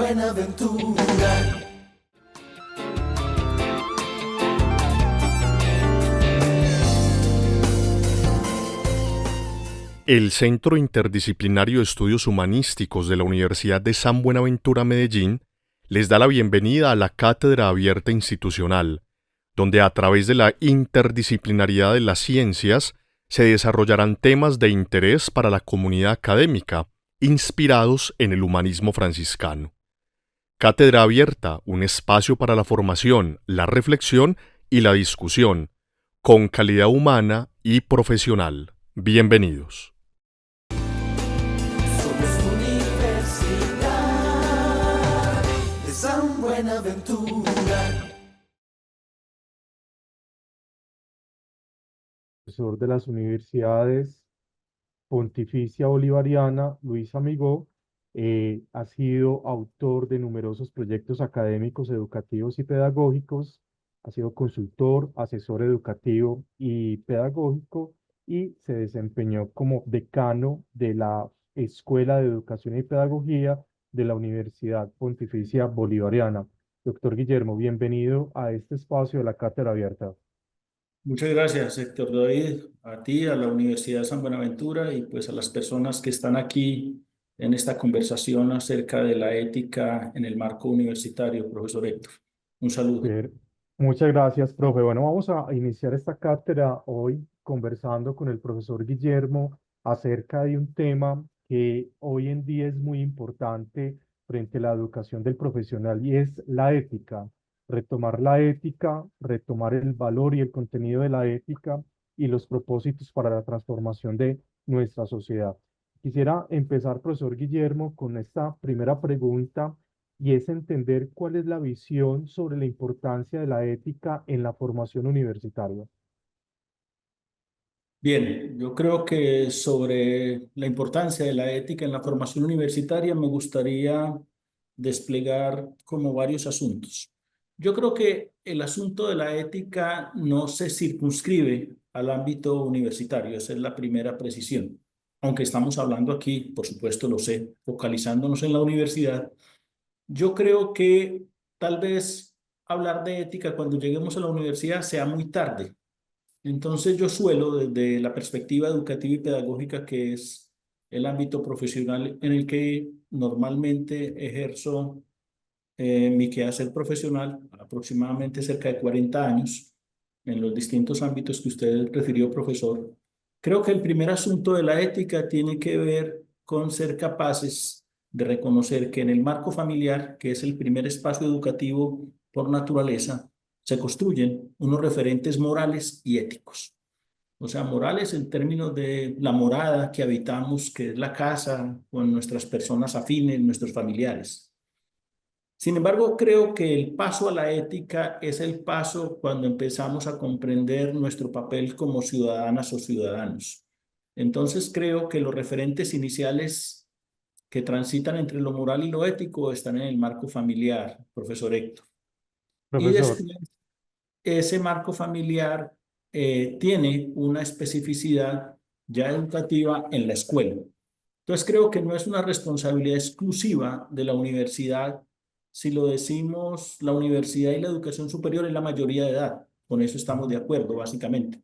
Buenaventura. El Centro Interdisciplinario de Estudios Humanísticos de la Universidad de San Buenaventura Medellín les da la bienvenida a la Cátedra Abierta Institucional, donde a través de la interdisciplinariedad de las ciencias se desarrollarán temas de interés para la comunidad académica, inspirados en el humanismo franciscano. Cátedra Abierta, un espacio para la formación, la reflexión y la discusión, con calidad humana y profesional. Bienvenidos. Somos Universidad de San Buenaventura. Profesor de las Universidades Pontificia Bolivariana, Luis Amigó, ha sido autor de numerosos proyectos académicos, educativos y pedagógicos, ha sido consultor, asesor educativo y pedagógico y se desempeñó como decano de la Escuela de Educación y Pedagogía de la Universidad Pontificia Bolivariana. Doctor Guillermo, bienvenido a este espacio de la Cátedra Abierta. Muchas gracias, Héctor David, a ti, a la Universidad de San Buenaventura y pues a las personas que están aquí en esta conversación acerca de la ética en el marco universitario, profesor Héctor. Un saludo. Per- Muchas gracias, profe. Bueno, vamos a iniciar esta cátedra hoy conversando con el profesor Guillermo acerca de un tema que hoy en día es muy importante frente a la educación del profesional y es la ética. Retomar la ética, retomar el valor y el contenido de la ética y los propósitos para la transformación de nuestra sociedad. Quisiera empezar, profesor Guillermo, con esta primera pregunta y es entender cuál es la visión sobre la importancia de la ética en la formación universitaria. Bien, yo creo que sobre la importancia de la ética en la formación universitaria me gustaría desplegar como varios asuntos. Yo creo que el asunto de la ética no se circunscribe al ámbito universitario, esa es la primera precisión. Aunque estamos hablando aquí, por supuesto lo sé, focalizándonos en la universidad, yo creo que tal vez hablar de ética cuando lleguemos a la universidad sea muy tarde. Entonces yo suelo, desde la perspectiva educativa y pedagógica, que es el ámbito profesional en el que normalmente ejerzo mi quehacer profesional, aproximadamente cerca de 40 años, en los distintos ámbitos que usted refirió, profesor, creo que el primer asunto de la ética tiene que ver con ser capaces de reconocer que en el marco familiar, que es el primer espacio educativo por naturaleza, se construyen unos referentes morales y éticos. O sea, morales en términos de la morada que habitamos, que es la casa, con nuestras personas afines, nuestros familiares. Sin embargo, creo que el paso a la ética es el paso cuando empezamos a comprender nuestro papel como ciudadanas o ciudadanos. Entonces, creo que los referentes iniciales que transitan entre lo moral y lo ético están en el marco familiar, profesor Héctor. Y Profesor, después, ese marco familiar tiene una especificidad ya educativa en la escuela. Entonces creo que no es una responsabilidad exclusiva de la universidad. Si lo decimos, la universidad y la educación superior es la mayoría de edad. Con eso estamos de acuerdo, básicamente.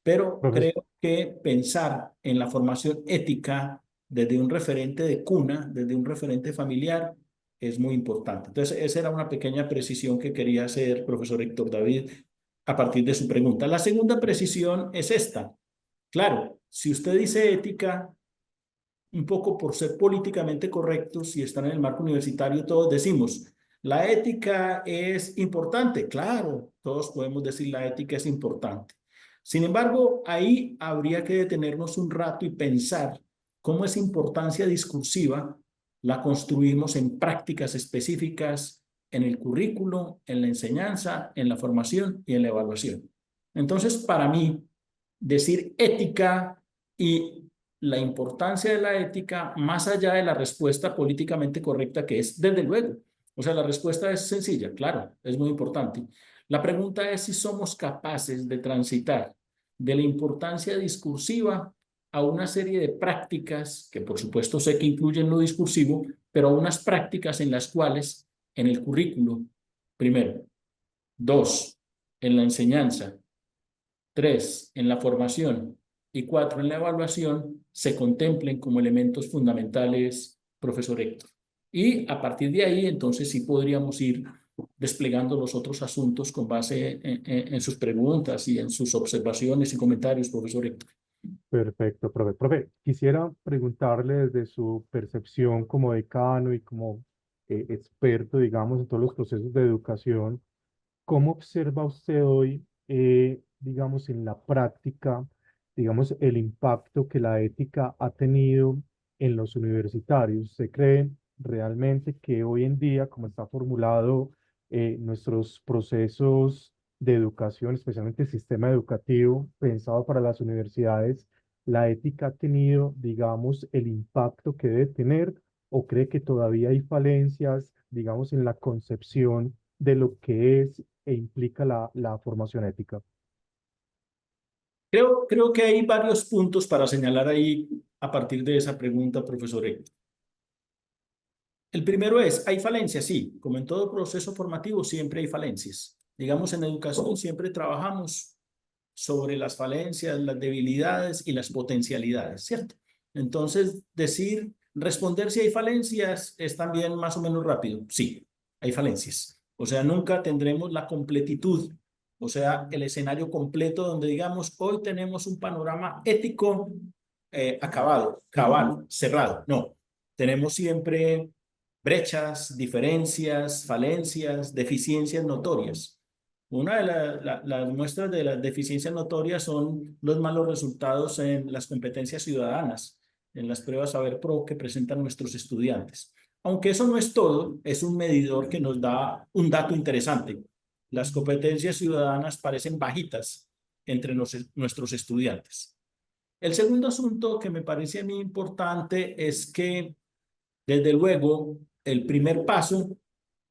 Pero profesor, creo que pensar en la formación ética desde un referente de cuna, desde un referente familiar, es muy importante. Entonces, esa era una pequeña precisión que quería hacer, profesor Héctor David, a partir de su pregunta. La segunda precisión es esta. Claro, si usted dice ética, un poco por ser políticamente correctos, si están en el marco universitario, todos decimos, la ética es importante. Claro, todos podemos decir la ética es importante. Sin embargo, ahí habría que detenernos un rato y pensar cómo esa importancia discursiva la construimos en prácticas específicas en el currículo, en la enseñanza, en la formación y en la evaluación. Entonces, para mí, decir ética y la importancia de la ética más allá de la respuesta políticamente correcta que es, desde luego. O sea, la respuesta es sencilla, claro, es muy importante. La pregunta es si somos capaces de transitar de la importancia discursiva a una serie de prácticas, que por supuesto sé que incluyen lo discursivo, pero a unas prácticas en las cuales en el currículo, primero, 2, en la enseñanza, 3, en la formación y 4, en la evaluación, se contemplen como elementos fundamentales, profesor Héctor. Y a partir de ahí, entonces sí podríamos ir desplegando los otros asuntos con base en sus preguntas y en sus observaciones y comentarios, profesor Héctor. Perfecto, profe. Profe, quisiera preguntarle desde su percepción como decano y como experto, digamos, en todos los procesos de educación, ¿cómo observa usted hoy, digamos, en la práctica, digamos, el impacto que la ética ha tenido en los universitarios? ¿Usted cree realmente que hoy en día, como está formulado nuestros procesos de educación, especialmente el sistema educativo pensado para las universidades, la ética ha tenido, digamos, el impacto que debe tener? ¿O cree que todavía hay falencias, digamos, en la concepción de lo que es e implica la formación ética? Creo que hay varios puntos para señalar ahí a partir de esa pregunta, profesor Héctor. El primero es, ¿hay falencias? Sí, como en todo proceso formativo siempre hay falencias. Digamos, en educación siempre trabajamos sobre las falencias, las debilidades y las potencialidades, ¿cierto? Entonces, responder si hay falencias es también más o menos rápido. Sí, hay falencias. O sea, nunca tendremos la completitud, o sea, el escenario completo donde digamos, hoy tenemos un panorama ético acabado, cabal, cerrado. No, tenemos siempre brechas, diferencias, falencias, deficiencias notorias. Una de las muestras de las deficiencias notorias son los malos resultados en las competencias ciudadanas, en las pruebas Saber Pro que presentan nuestros estudiantes. Aunque eso no es todo, es un medidor que nos da un dato interesante. Las competencias ciudadanas parecen bajitas entre nuestros estudiantes. El segundo asunto que me parece a mí importante es que, desde luego, el primer paso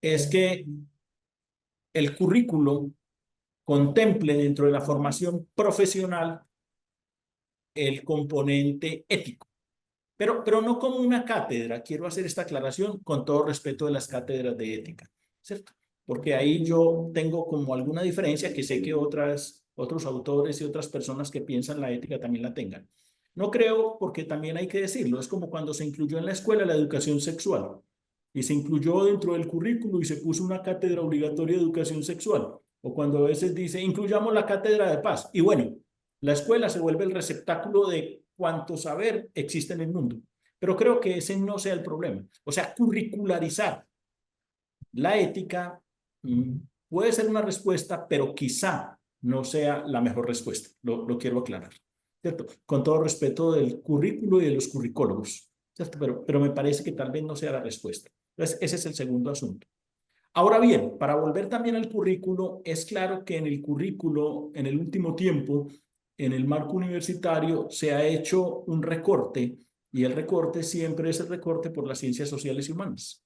es que el currículo contemple dentro de la formación profesional el componente ético, pero no como una cátedra. Quiero hacer esta aclaración con todo respeto de las cátedras de ética, ¿cierto? Porque ahí yo tengo como alguna diferencia que sé que otros autores y otras personas que piensan la ética también la tengan. No creo, porque también hay que decirlo, es como cuando se incluyó en la escuela la educación sexual y se incluyó dentro del currículo y se puso una cátedra obligatoria de educación sexual. O cuando a veces dice, incluyamos la cátedra de paz. Y bueno, la escuela se vuelve el receptáculo de cuánto saber existe en el mundo. Pero creo que ese no sea el problema. O sea, curricularizar la ética puede ser una respuesta, pero quizá no sea la mejor respuesta. Lo quiero aclarar, ¿cierto? Con todo respeto del currículo y de los curricólogos, ¿cierto? Pero me parece que tal vez no sea la respuesta. Entonces, ese es el segundo asunto. Ahora bien, para volver también al currículo, es claro que en el currículo, en el último tiempo, en el marco universitario, se ha hecho un recorte, y el recorte siempre es el recorte por las ciencias sociales y humanas.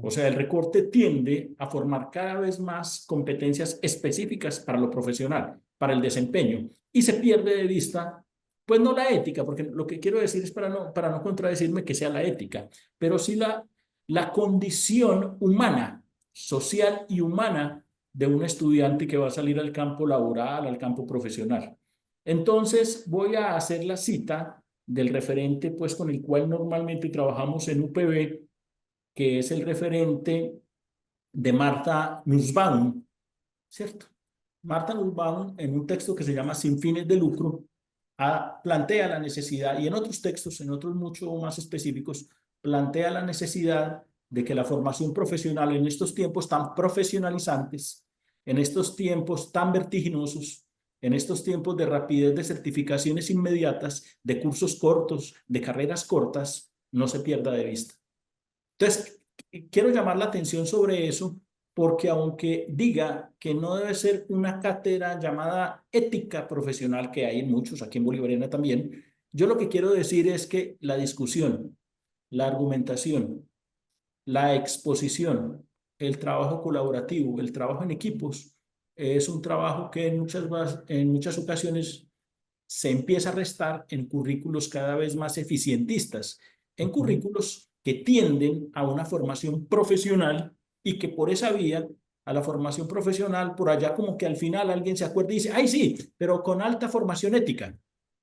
O sea, el recorte tiende a formar cada vez más competencias específicas para lo profesional, para el desempeño, y se pierde de vista, pues no la ética, porque lo que quiero decir es para no contradecirme que sea la ética, pero sí la condición humana, social y humana de un estudiante que va a salir al campo laboral, al campo profesional. Entonces, voy a hacer la cita del referente, pues, con el cual normalmente trabajamos en UPB, que es el referente de Martha Nussbaum, ¿cierto? Martha Nussbaum, en un texto que se llama Sin fines de lucro, plantea la necesidad, y en otros textos, en otros mucho más específicos, plantea la necesidad de que la formación profesional en estos tiempos tan profesionalizantes, en estos tiempos tan vertiginosos, en estos tiempos de rapidez de certificaciones inmediatas, de cursos cortos, de carreras cortas, no se pierda de vista. Entonces, quiero llamar la atención sobre eso, porque aunque diga que no debe ser una cátedra llamada ética profesional, que hay en muchos, aquí en Bolivariana también, yo lo que quiero decir es que la discusión, la argumentación, la exposición, el trabajo colaborativo, el trabajo en equipos, es un trabajo que en muchas ocasiones se empieza a restar en currículos cada vez más eficientistas, en currículos que tienden a una formación profesional y que por esa vía, a la formación profesional, por allá como que al final alguien se acuerda y dice, ay sí, pero con alta formación ética.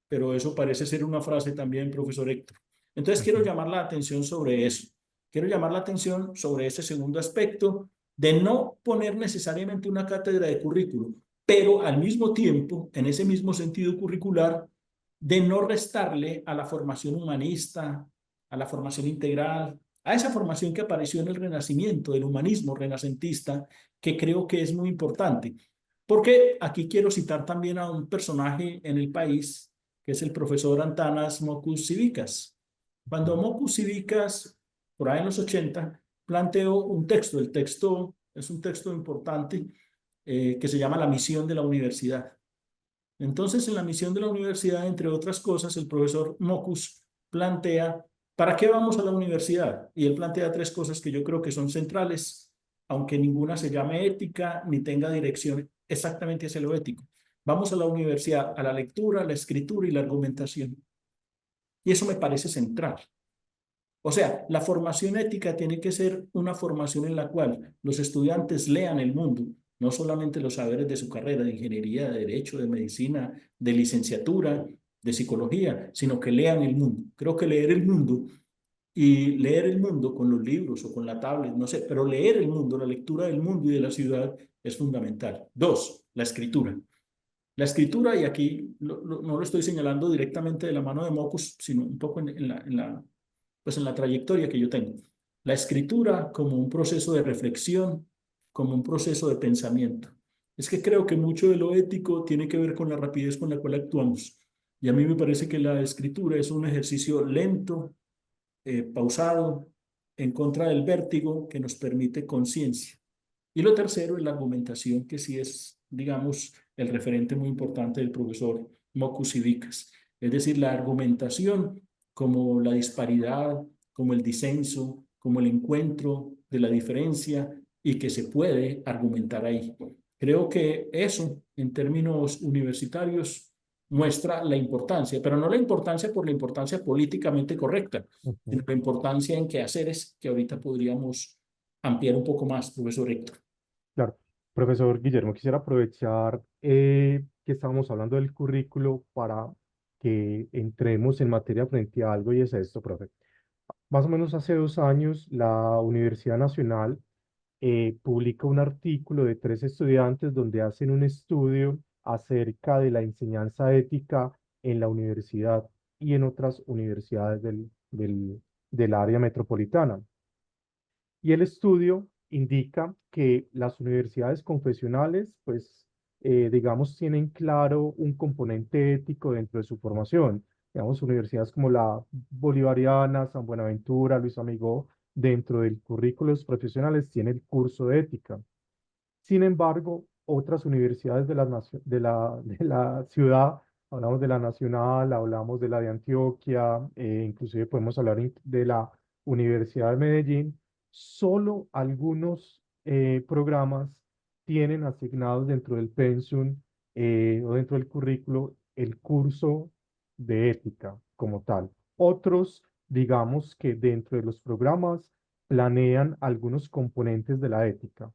Pero eso parece ser una frase también, profesor Héctor. Entonces quiero Ujú. llamar la atención sobre eso. Quiero llamar la atención sobre ese segundo aspecto de no poner necesariamente una cátedra de currículo, pero al mismo tiempo, en ese mismo sentido curricular, de no restarle a la formación humanista, a la formación integral, a esa formación que apareció en el Renacimiento, del humanismo renacentista, que creo que es muy importante. Porque aquí quiero citar también a un personaje en el país, que es el profesor Antanas Mockus Civicas. Cuando Mockus Civicas, por ahí en los 80, planteó un texto. El texto es un texto importante que se llama La misión de la universidad. Entonces, en la misión de la universidad, entre otras cosas, el profesor Mockus plantea, ¿para qué vamos a la universidad? Y él plantea tres cosas que yo creo que son centrales, aunque ninguna se llame ética ni tenga dirección exactamente hacia lo ético. Vamos a la universidad, a la lectura, la escritura y la argumentación. Y eso me parece central. O sea, la formación ética tiene que ser una formación en la cual los estudiantes lean el mundo, no solamente los saberes de su carrera de ingeniería, de derecho, de medicina, de licenciatura, de psicología, sino que lean el mundo. Creo que leer el mundo y leer el mundo con los libros o con la tablet, no sé, pero leer el mundo, la lectura del mundo y de la ciudad es fundamental. Dos, la escritura. La escritura, y aquí no lo estoy señalando directamente de la mano de Mockus, sino un poco pues en la trayectoria que yo tengo. La escritura como un proceso de reflexión, como un proceso de pensamiento. Es que creo que mucho de lo ético tiene que ver con la rapidez con la cual actuamos. Y a mí me parece que la escritura es un ejercicio lento, pausado, en contra del vértigo que nos permite conciencia. Y lo tercero es la argumentación, que sí es, digamos, el referente muy importante del profesor Mockus Civicas. Es decir, la argumentación como la disparidad, como el disenso, como el encuentro de la diferencia y que se puede argumentar ahí. Creo que eso, en términos universitarios, muestra la importancia, pero no la importancia por la importancia políticamente correcta, sino Ujú. la importancia en quehaceres que ahorita podríamos ampliar un poco más, profesor Héctor. Claro. Profesor Guillermo, quisiera aprovechar que estamos hablando del currículo para que entremos en materia frente a algo y es esto, profe. Más o menos hace 2 años, la Universidad Nacional publica un artículo de 3 estudiantes donde hacen un estudio acerca de la enseñanza ética en la universidad y en otras universidades del área metropolitana. Y el estudio indica que las universidades confesionales, pues, digamos, tienen claro un componente ético dentro de su formación. Digamos, universidades como la Bolivariana, San Buenaventura, Luis Amigó, dentro del currículo de los profesionales tienen el curso de ética. Sin embargo, otras universidades de la ciudad, hablamos de la Nacional, hablamos de la de Antioquia, inclusive podemos hablar de la Universidad de Medellín, solo algunos programas tienen asignados dentro del pensum o dentro del currículo el curso de ética como tal. Otros, digamos que dentro de los programas planean algunos componentes de la ética.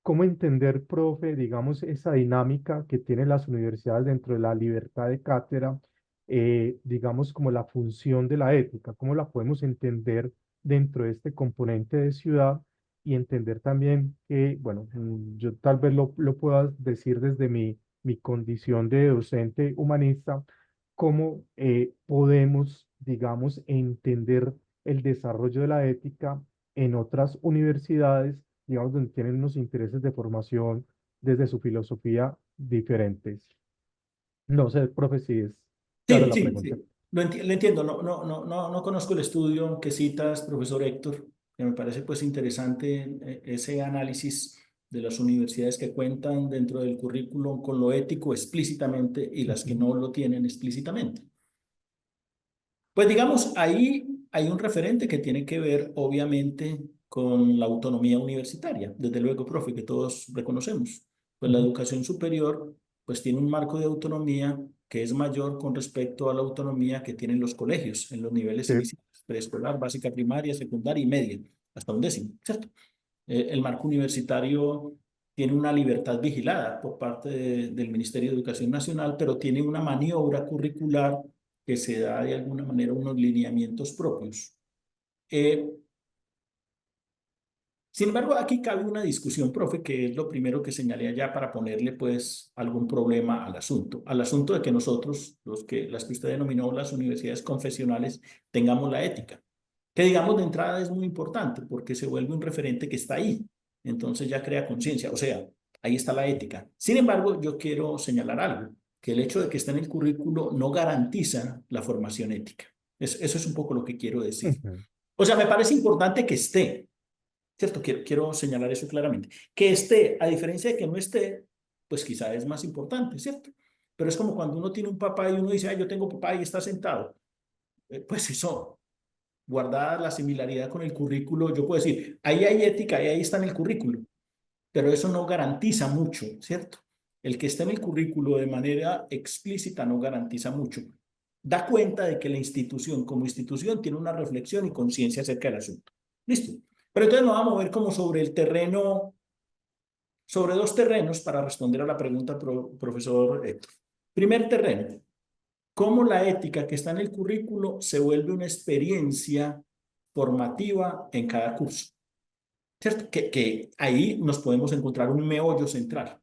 ¿Cómo entender, profe, digamos, esa dinámica que tienen las universidades dentro de la libertad de cátedra, digamos, como la función de la ética? ¿Cómo la podemos entender dentro de este componente de ciudad y entender también que, bueno, yo tal vez lo pueda decir desde mi condición de docente humanista, cómo podemos, digamos, entender el desarrollo de la ética en otras universidades, digamos, donde tienen unos intereses de formación desde su filosofía diferentes. No sé, profe, si es clara Sí, la sí, pregunta. sí. Lo entiendo. No conozco el estudio que citas, profesor Héctor, que me parece pues interesante ese análisis de las universidades que cuentan dentro del currículum con lo ético explícitamente y las que Ujú. no lo tienen explícitamente. Pues digamos, ahí hay un referente que tiene que ver, obviamente, con la autonomía universitaria, desde luego, profe, que todos reconocemos. Pues la Ujú. educación superior, pues tiene un marco de autonomía que es mayor con respecto a la autonomía que tienen los colegios en los niveles Sí, iniciales. preescolar, básica primaria, secundaria y media, hasta un décimo, ¿cierto? El marco universitario tiene una libertad vigilada por parte del Ministerio de Educación Nacional, pero tiene una maniobra curricular que se da de alguna manera unos lineamientos propios. Sin embargo, aquí cabe una discusión, profe, que es lo primero que señalé allá para ponerle pues algún problema al asunto de que nosotros, las que usted denominó las universidades confesionales, tengamos la ética, que digamos de entrada es muy importante porque se vuelve un referente que está ahí, entonces ya crea conciencia, o sea, ahí está la ética. Sin embargo, yo quiero señalar algo, que el hecho de que esté en el currículo no garantiza la formación ética. Eso es un poco lo que quiero decir. Ujú. O sea, me parece importante que esté, ¿cierto? Quiero señalar eso claramente. Que esté, a diferencia de que no esté, pues quizá es más importante, ¿cierto? Pero es como cuando uno tiene un papá y uno dice, yo tengo papá y está sentado. Pues eso, guardada la similaridad con el currículo, yo puedo decir, ahí hay ética y ahí está en el currículo, pero eso no garantiza mucho, ¿cierto? El que está en el currículo de manera explícita no garantiza mucho. Da cuenta de que la institución como institución tiene una reflexión y conciencia acerca del asunto. ¿Listo? Pero entonces nos vamos a mover como sobre el terreno, sobre dos terrenos para responder a la pregunta, profesor Héctor. Primer terreno, cómo la ética que está en el currículo se vuelve una experiencia formativa en cada curso. ¿Cierto? Que ahí nos podemos encontrar un meollo central.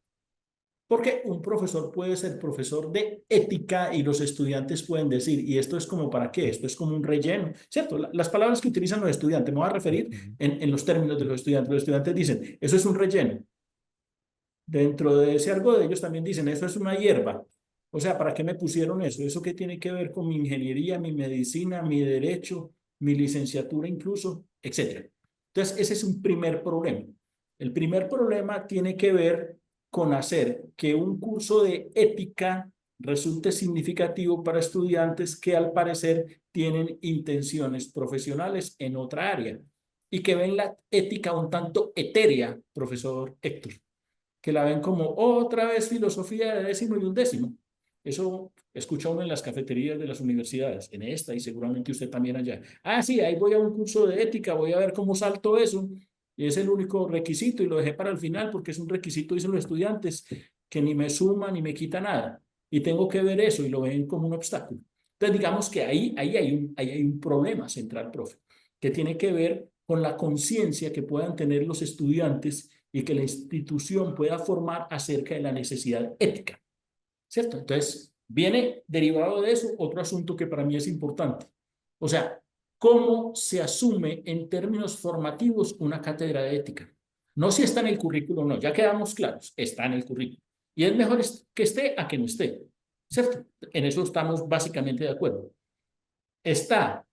Porque un profesor puede ser profesor de ética y los estudiantes pueden decir, ¿y esto es como para qué? Esto es como un relleno, ¿cierto? Las palabras que utilizan los estudiantes, me voy a referir Ujú. en los términos de los estudiantes. Los estudiantes dicen, eso es un relleno. Dentro de ese algo de ellos también dicen, eso es una hierba. O sea, ¿para qué me pusieron eso? ¿Eso qué tiene que ver con mi ingeniería, mi medicina, mi derecho, mi licenciatura incluso, etcétera? Entonces, ese es un primer problema. El primer problema tiene que ver con hacer que un curso de ética resulte significativo para estudiantes que al parecer tienen intenciones profesionales en otra área y que ven la ética un tanto etérea, profesor Héctor, que la ven como otra vez filosofía de décimo y undécimo. Eso escucha uno en las cafeterías de las universidades, en esta y seguramente usted también allá. Sí, ahí voy a un curso de ética, voy a ver cómo salto eso. Y es el único requisito y lo dejé para el final porque es un requisito, dicen los estudiantes, que ni me suma ni me quita nada. Y tengo que ver eso y lo ven como un obstáculo. Entonces digamos que ahí hay un problema central, profe, que tiene que ver con la conciencia que puedan tener los estudiantes y que la institución pueda formar acerca de la necesidad ética, ¿cierto? Entonces, viene derivado de eso otro asunto que para mí es importante. O sea, ¿cómo se asume en términos formativos una cátedra de ética? No si está en el currículo o no, ya quedamos claros, está en el currículo. Y es mejor que esté a que no esté, ¿cierto? En eso estamos básicamente de acuerdo. Está,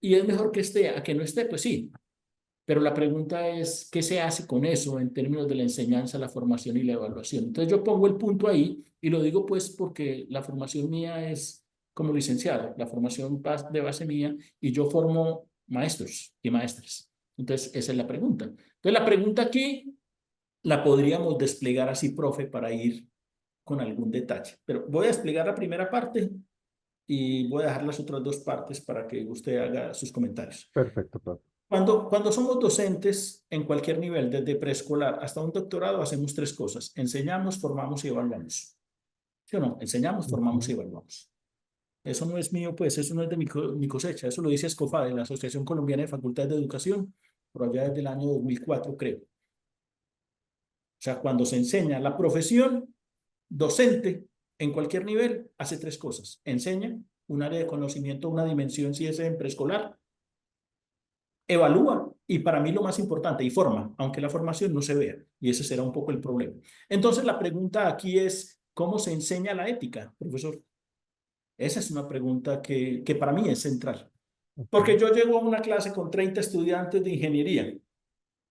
y es mejor que esté a que no esté, pues sí, pero la pregunta es, ¿qué se hace con eso en términos de la enseñanza, la formación y la evaluación? Entonces yo pongo el punto ahí y lo digo pues porque la formación mía es como licenciado, la formación de base mía y yo formo maestros y maestras. Entonces esa es la pregunta. Entonces la pregunta aquí la podríamos desplegar así, profe, para ir con algún detalle. Pero voy a desplegar la primera parte y voy a dejar las otras dos partes para que usted haga sus comentarios. Perfecto, profe. Cuando somos docentes en cualquier nivel, desde preescolar hasta un doctorado, hacemos tres cosas. Enseñamos, formamos y evaluamos. ¿Sí o no? Enseñamos, formamos y Ujú. evaluamos. Eso no es mío, pues, eso no es de mi cosecha. Eso lo dice SCOFADE, la Asociación Colombiana de Facultades de Educación, por allá desde el año 2004, creo. O sea, cuando se enseña la profesión docente en cualquier nivel, hace tres cosas. Enseña un área de conocimiento, una dimensión, si es en preescolar, evalúa y para mí lo más importante, y forma, aunque la formación no se vea, y ese será un poco el problema. Entonces la pregunta aquí es, ¿cómo se enseña la ética, profesor? Esa es una pregunta que para mí es central, porque Ok. yo llego a una clase con 30 estudiantes de ingeniería,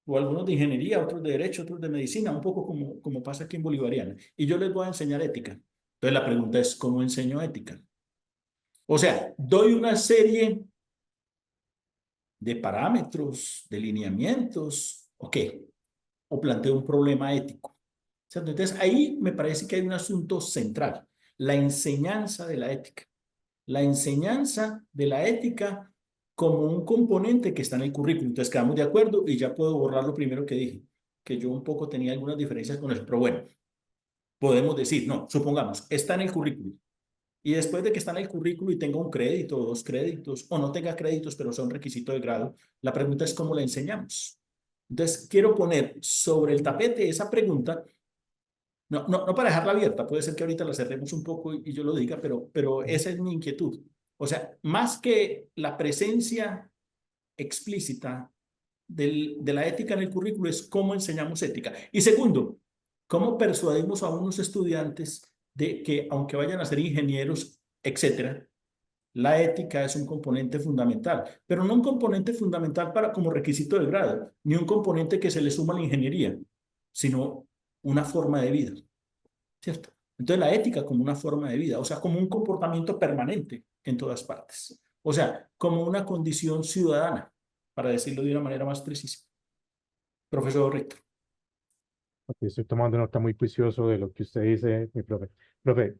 o algunos de ingeniería, otros de derecho, otros de medicina, un poco como pasa aquí en Bolivariana, y yo les voy a enseñar ética. Entonces la pregunta es, ¿cómo enseño ética? O sea, doy una serie de parámetros, de lineamientos, ¿ok? O planteo un problema ético. ¿Cierto? Entonces, ahí me parece que hay un asunto central, la enseñanza de la ética. La enseñanza de la ética como un componente que está en el currículum. Entonces quedamos de acuerdo y ya puedo borrar lo primero que dije, que yo un poco tenía algunas diferencias con eso, pero bueno, podemos decir, no, supongamos, está en el currículum. Y después de que está en el currículum y tenga un crédito o 2 créditos, o no tenga créditos, pero sea un requisito de grado, la pregunta es cómo la enseñamos. Entonces, quiero poner sobre el tapete esa pregunta, no para dejarla abierta, puede ser que ahorita la cerremos un poco y yo lo diga, pero esa es mi inquietud. O sea, más que la presencia explícita de la ética en el currículo es cómo enseñamos ética. Y segundo, cómo persuadimos a unos estudiantes de que aunque vayan a ser ingenieros, etcétera, la ética es un componente fundamental, pero no un componente fundamental para como requisito del grado, ni un componente que se le suma a la ingeniería, sino una forma de vida, ¿cierto? Entonces la ética como una forma de vida, o sea, como un comportamiento permanente en todas partes, o sea, como una condición ciudadana, para decirlo de una manera más precisa. Profesor Richter. Aquí estoy tomando nota muy juicioso de lo que usted dice, mi profe. Profe,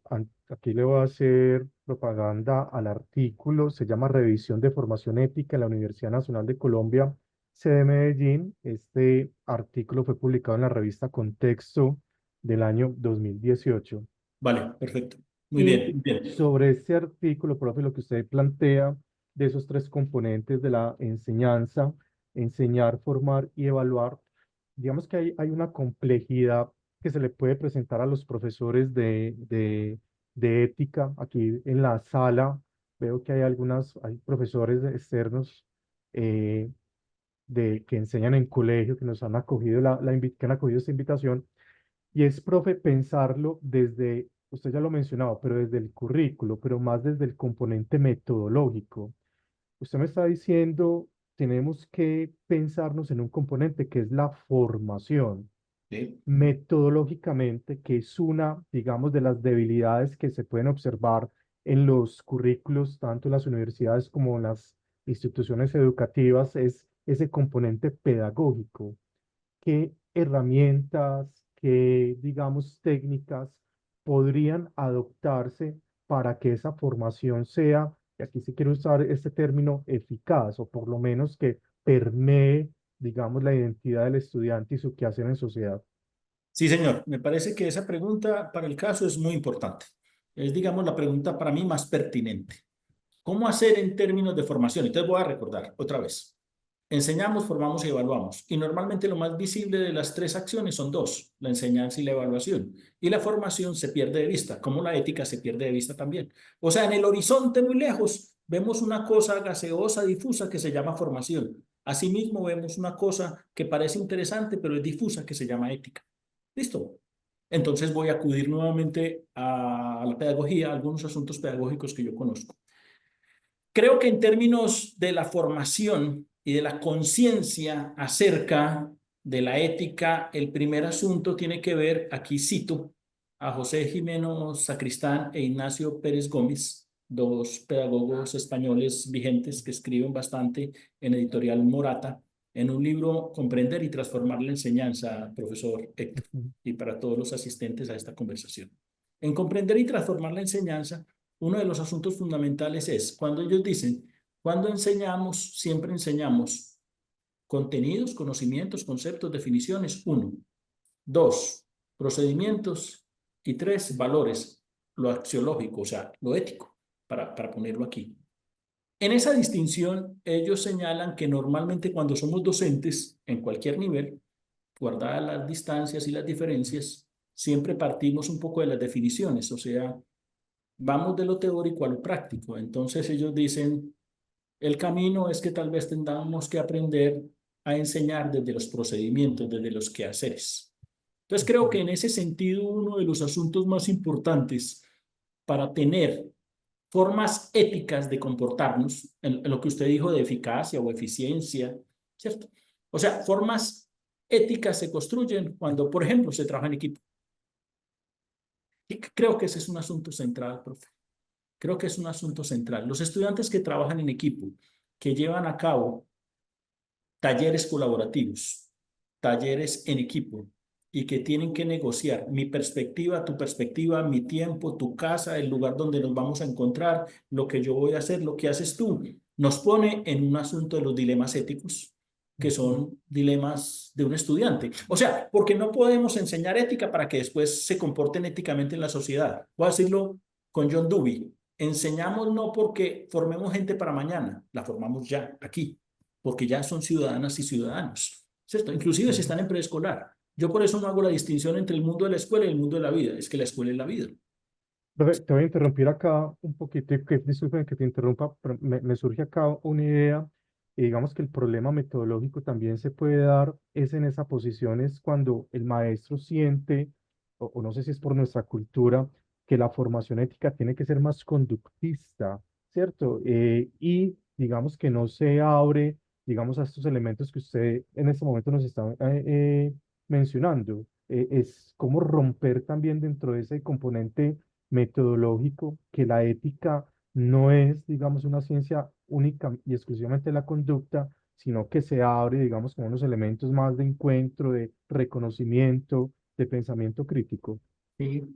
aquí le voy a hacer propaganda al artículo, se llama Revisión de Formación Ética en la Universidad Nacional de Colombia, sede de Medellín. Este artículo fue publicado en la revista Contexto del año 2018. Vale, perfecto. Muy Y bien, muy bien. sobre este artículo, profe, lo que usted plantea de esos tres componentes de la enseñanza, enseñar, formar y evaluar, digamos que hay una complejidad que se le puede presentar a los profesores de ética. Aquí en la sala veo que hay profesores externos eh, que enseñan en colegio, que nos han acogido, que han acogido esta invitación. Y es, profe, pensarlo desde, usted ya lo ha mencionado, pero desde el currículo, pero más desde el componente metodológico. Usted me está diciendo, tenemos que pensarnos en un componente que es la formación. Sí. Metodológicamente, que es una, digamos, de las debilidades que se pueden observar en los currículos, tanto en las universidades como en las instituciones educativas, es ese componente pedagógico. ¿Qué herramientas, qué, digamos, técnicas podrían adoptarse para que esa formación sea, y aquí sí quiero usar este término, eficaz, o por lo menos que permee, digamos, la identidad del estudiante y su quehacer en sociedad? Sí, señor. Me parece que esa pregunta para el caso es muy importante. Es, digamos, la pregunta para mí más pertinente. ¿Cómo hacer en términos de formación? Entonces voy a recordar otra vez. Enseñamos, formamos y evaluamos. Y normalmente lo más visible de las tres acciones son dos, la enseñanza y la evaluación. Y la formación se pierde de vista, como la ética se pierde de vista también. O sea, en el horizonte muy lejos vemos una cosa gaseosa, difusa, que se llama formación. Asimismo vemos una cosa que parece interesante, pero es difusa, que se llama ética. ¿Listo? Entonces voy a acudir nuevamente a la pedagogía, a algunos asuntos pedagógicos que yo conozco. Creo que en términos de la formación y de la conciencia acerca de la ética, el primer asunto tiene que ver, aquí cito a José Jimeno Sacristán e Ignacio Pérez Gómez, dos pedagogos españoles vigentes que escriben bastante en Editorial Morata, en un libro Comprender y transformar la enseñanza, profesor Héctor, Ujú. y para todos los asistentes a esta conversación. En Comprender y transformar la enseñanza, uno de los asuntos fundamentales es cuando ellos dicen, cuando enseñamos, siempre enseñamos contenidos, conocimientos, conceptos, definiciones, 1. 2, procedimientos. Y 3, valores, lo axiológico, o sea, lo ético, para ponerlo aquí. En esa distinción, ellos señalan que normalmente cuando somos docentes, en cualquier nivel, guardadas las distancias y las diferencias, siempre partimos un poco de las definiciones, o sea, vamos de lo teórico a lo práctico. Entonces ellos dicen, el camino es que tal vez tengamos que aprender a enseñar desde los procedimientos, desde los quehaceres. Entonces creo que en ese sentido uno de los asuntos más importantes para tener formas éticas de comportarnos, en lo que usted dijo de eficacia o eficiencia, ¿cierto? O sea, formas éticas se construyen cuando, por ejemplo, se trabaja en equipo. Y creo que ese es un asunto central, profe. Creo que es un asunto central. Los estudiantes que trabajan en equipo, que llevan a cabo talleres colaborativos, talleres en equipo, y que tienen que negociar mi perspectiva, tu perspectiva, mi tiempo, tu casa, el lugar donde nos vamos a encontrar, lo que yo voy a hacer, lo que haces tú. nos pone en un asunto de los dilemas éticos, que son dilemas de un estudiante. O sea, porque no podemos enseñar ética para que después se comporten éticamente en la sociedad. Voy a decirlo con John Dewey. Enseñamos no porque formemos gente para mañana, la formamos ya, aquí, porque ya son ciudadanas y ciudadanos, ¿cierto? Inclusive si están en preescolar. Yo por eso no hago la distinción entre el mundo de la escuela y el mundo de la vida. Es que la escuela es la vida. Profe, te voy a interrumpir acá un poquito, disculpen que te interrumpa, pero me surge acá una idea, y digamos que el problema metodológico también se puede dar es en esa posición, es cuando el maestro siente, o no sé si es por nuestra cultura, que la formación ética tiene que ser más conductista, ¿cierto? Y digamos que no se abre, digamos, a estos elementos que usted en este momento nos está mencionando. Es como romper también dentro de ese componente metodológico, que la ética no es, digamos, una ciencia única y exclusivamente de la conducta, sino que se abre, digamos, con unos elementos más de encuentro, de reconocimiento, de pensamiento crítico. Sí.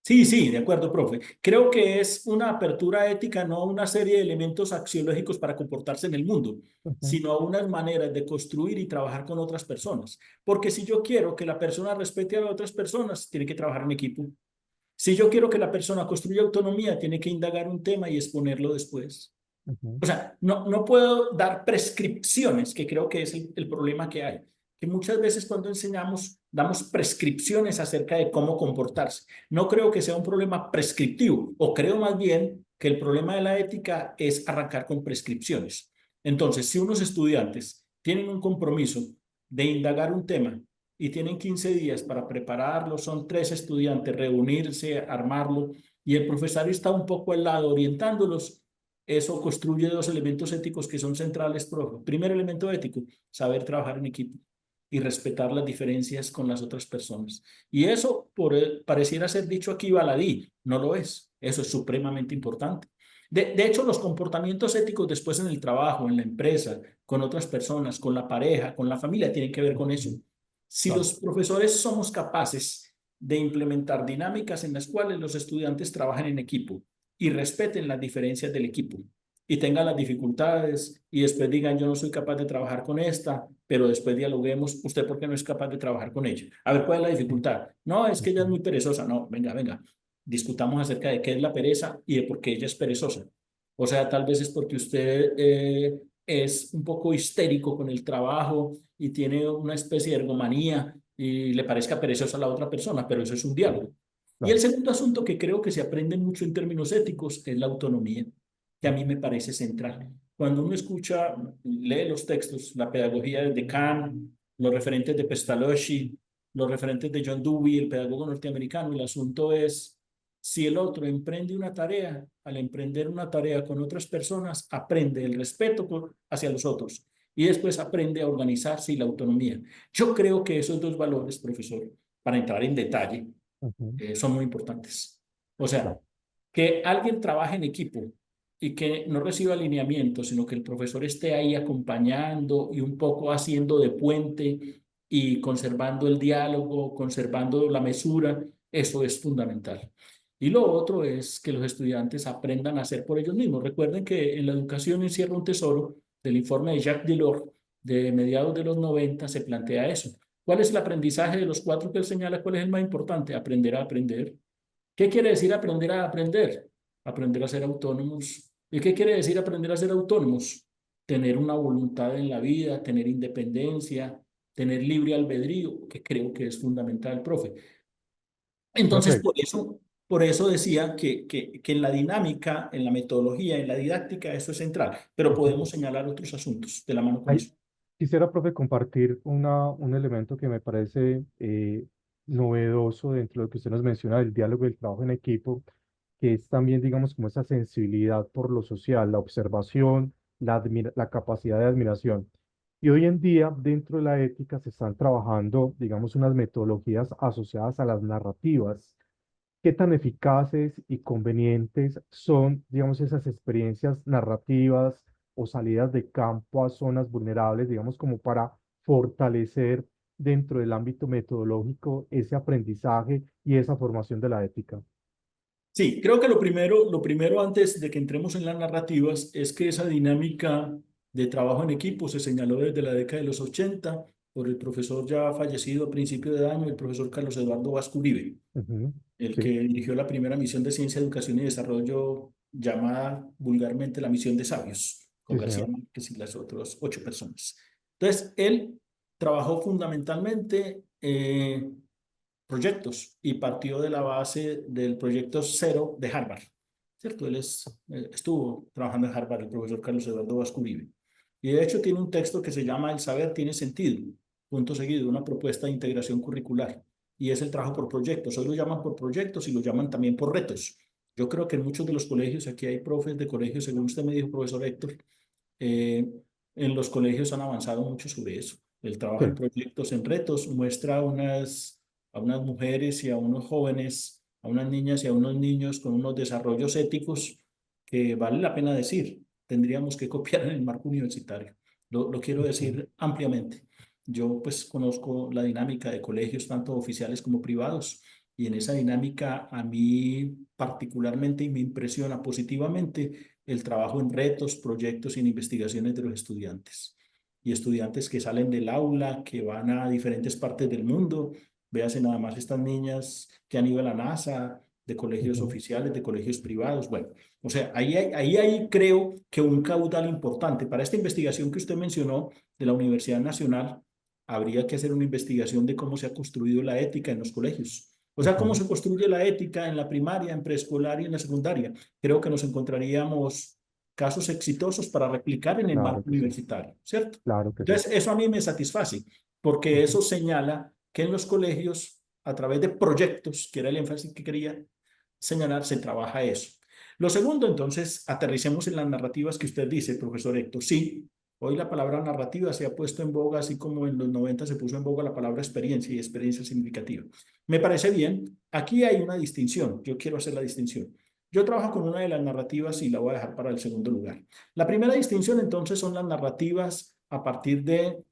Sí, sí, de acuerdo, profe. Creo que es una apertura ética, no una serie de elementos axiológicos para comportarse en el mundo, Ujú, sino unas maneras de construir y trabajar con otras personas. Porque si yo quiero que la persona respete a las otras personas, tiene que trabajar en equipo. Si yo quiero que la persona construya autonomía, tiene que indagar un tema y exponerlo después. ujú, O sea, no puedo dar prescripciones, que creo que es el problema que hay. Que muchas veces cuando enseñamos, damos prescripciones acerca de cómo comportarse. No creo que sea un problema prescriptivo, o creo más bien que el problema de la ética es arrancar con prescripciones. Entonces, si unos estudiantes tienen un compromiso de indagar un tema y tienen 15 días para prepararlo, son 3 estudiantes, reunirse, armarlo, y el profesor está un poco al lado orientándolos, eso construye 2 elementos éticos que son centrales, profe. Primer elemento ético, saber trabajar en equipo y respetar las diferencias con las otras personas. Y eso pareciera ser dicho aquí baladí, no lo es. Eso es supremamente importante. De hecho, los comportamientos éticos después en el trabajo, en la empresa, con otras personas, con la pareja, con la familia, tienen que ver con eso. ujú. Si Claro. los profesores somos capaces de implementar dinámicas en las cuales los estudiantes trabajan en equipo y respeten las diferencias del equipo y tengan las dificultades y después digan yo no soy capaz de trabajar con esta, pero después dialoguemos, usted por qué no es capaz de trabajar con ella. A ver, ¿cuál es la dificultad? No, es que ella es Ujú. muy perezosa. No, venga, venga, discutamos acerca de qué es la pereza y de por qué ella es perezosa. O sea, tal vez es porque usted es un poco histérico con el trabajo y tiene una especie de ergomanía y le parezca perezosa a la otra persona, pero eso es un diálogo. Y el Claro. segundo asunto que creo que se aprende mucho en términos éticos es la autonomía, que a mí me parece central. Cuando uno escucha, lee los textos, la pedagogía de Kant, los referentes de Pestalozzi, los referentes de John Dewey, el pedagogo norteamericano, el asunto es si el otro emprende una tarea, al emprender una tarea con otras personas, aprende el respeto hacia los otros y después aprende a organizarse y la autonomía. Yo creo que esos 2 valores, profesor, para entrar en detalle, Ujú, son muy importantes. O sea, claro. que alguien trabaje en equipo y que no reciba alineamiento, sino que el profesor esté ahí acompañando y un poco haciendo de puente y conservando el diálogo, conservando la mesura, eso es fundamental. Y lo otro es que los estudiantes aprendan a hacer por ellos mismos. Recuerden que en la educación encierra un tesoro. Del informe de Jacques Delors de mediados de los 90 se plantea eso. ¿Cuál es el aprendizaje de los 4 que él señala? ¿Cuál es el más importante? Aprender a aprender. ¿Qué quiere decir aprender a aprender? Aprender a ser autónomos. ¿Y qué quiere decir aprender a ser autónomos? Tener una voluntad en la vida, tener independencia, tener libre albedrío, que creo que es fundamental, profe. Entonces, Profe, por eso decía que en la dinámica, en la metodología, en la didáctica, eso es central, pero ujú. podemos señalar otros asuntos de la mano con Ahí eso. quisiera, profe, compartir un elemento que me parece novedoso dentro de lo que usted nos menciona del diálogo y el trabajo en equipo, que es también, digamos, como esa sensibilidad por lo social, la observación, la capacidad de admiración. Y hoy en día, dentro de la ética, se están trabajando, digamos, unas metodologías asociadas a las narrativas. ¿Qué tan eficaces y convenientes son, digamos, esas experiencias narrativas o salidas de campo a zonas vulnerables, digamos, como para fortalecer dentro del ámbito metodológico ese aprendizaje y esa formación de la ética? Sí, creo que lo primero antes de que entremos en las narrativas es que esa dinámica de trabajo en equipo se señaló desde la década de los 80 por el profesor ya fallecido a principio de año, el profesor Carlos Eduardo Vasco Uribe, Ujú. el Sí, que dirigió la primera misión de Ciencia, Educación y Desarrollo llamada vulgarmente la Misión de Sabios, con sí, García señor. Márquez y las otras 8 personas. Entonces, él trabajó fundamentalmente proyectos y partió de la base del proyecto Cero de Harvard, ¿cierto? Él estuvo trabajando en Harvard, el profesor Carlos Eduardo Vasco Uribe. Y de hecho tiene un texto que se llama El saber tiene sentido, punto seguido, una propuesta de integración curricular. Y es el trabajo por proyectos. Hoy lo llaman por proyectos y lo llaman también por retos. Yo creo que en muchos de los colegios, aquí hay profes de colegios, según usted me dijo, profesor Héctor, eh, en los colegios han avanzado mucho sobre eso. El trabajo en Sí. proyectos, en retos, muestra a unas mujeres y a unos jóvenes, a unas niñas y a unos niños con unos desarrollos éticos que vale la pena decir, tendríamos que copiar en el marco universitario. Lo quiero Ujú. decir ampliamente. Yo pues conozco la dinámica de colegios, tanto oficiales como privados, y en esa dinámica a mí particularmente y me impresiona positivamente el trabajo en retos, proyectos y en investigaciones de los estudiantes. Y estudiantes que salen del aula, que van a diferentes partes del mundo. Véase nada más estas niñas que han ido a la NASA, de colegios Ujú. oficiales, de colegios privados. Bueno, o sea, ahí creo que un caudal importante para esta investigación que usted mencionó de la Universidad Nacional, habría que hacer una investigación de cómo se ha construido la ética en los colegios. O sea, cómo Ujú. se construye la ética en la primaria, en preescolar y en la secundaria. Creo que nos encontraríamos casos exitosos para replicar en el Claro marco que sí, universitario, ¿cierto? claro que sí. Entonces, eso a mí me satisface, porque Ujú. eso señala que en los colegios, a través de proyectos, que era el énfasis que quería señalar, se trabaja eso. Lo segundo, entonces, aterricemos en las narrativas que usted dice, profesor Héctor. Sí, hoy la palabra narrativa se ha puesto en boga, así como en los 90 se puso en boga la palabra experiencia y experiencia significativa. Me parece bien. Aquí hay una distinción. Yo quiero hacer la distinción. Yo trabajo con una de las narrativas y la voy a dejar para el segundo lugar. La primera distinción, entonces, son las narrativas a partir de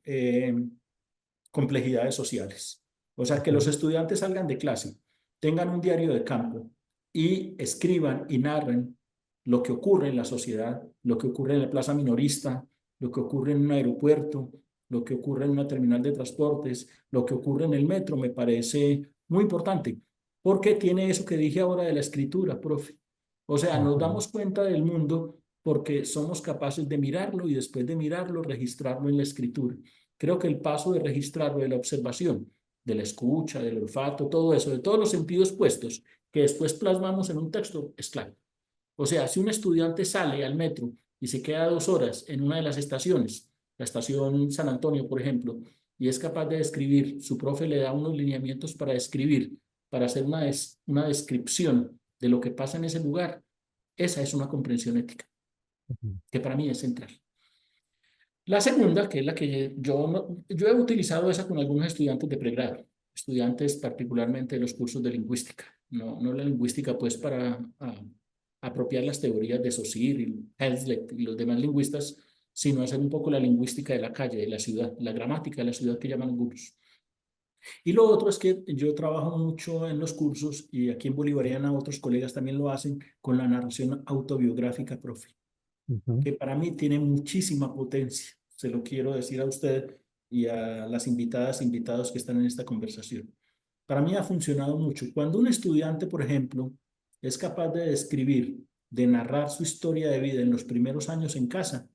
complejidades sociales. O sea, que los Ujú. estudiantes salgan de clase, tengan un diario de campo y escriban y narren lo que ocurre en la sociedad, lo que ocurre en la plaza minorista, lo que ocurre en un aeropuerto, lo que ocurre en una terminal de transportes, lo que ocurre en el metro, me parece muy importante, porque tiene eso que dije ahora de la escritura, profe. O sea, nos Ujú. damos cuenta del mundo porque somos capaces de mirarlo y después de mirarlo, registrarlo en la escritura. Creo que el paso de registrarlo, de la observación, de la escucha, del olfato, todo eso, de todos los sentidos puestos, que después plasmamos en un texto, es clave. O sea, si un estudiante sale al metro y se queda 2 horas en una de las estaciones, la estación San Antonio, por ejemplo, y es capaz de describir, su profe le da unos lineamientos para describir, para hacer una descripción de lo que pasa en ese lugar, esa es una comprensión ética, Ujú. que para mí es central. La segunda, que es la que yo he utilizado esa con algunos estudiantes de pregrado, estudiantes particularmente de los cursos de lingüística, no la lingüística pues para apropiar las teorías de Saussure y Hazlitt y los demás lingüistas, sino hacer un poco la lingüística de la calle, de la ciudad, la gramática de la ciudad que llaman algunos. Y lo otro es que yo trabajo mucho en los cursos y aquí en Bolivariana otros colegas también lo hacen con la narración autobiográfica, profe, Ujú. que para mí tiene muchísima potencia. Se lo quiero decir a usted y a las invitadas, invitados que están en esta conversación. Para mí ha funcionado mucho. Cuando un estudiante, por ejemplo, es capaz de describir, de narrar su historia de vida en los primeros años en casa,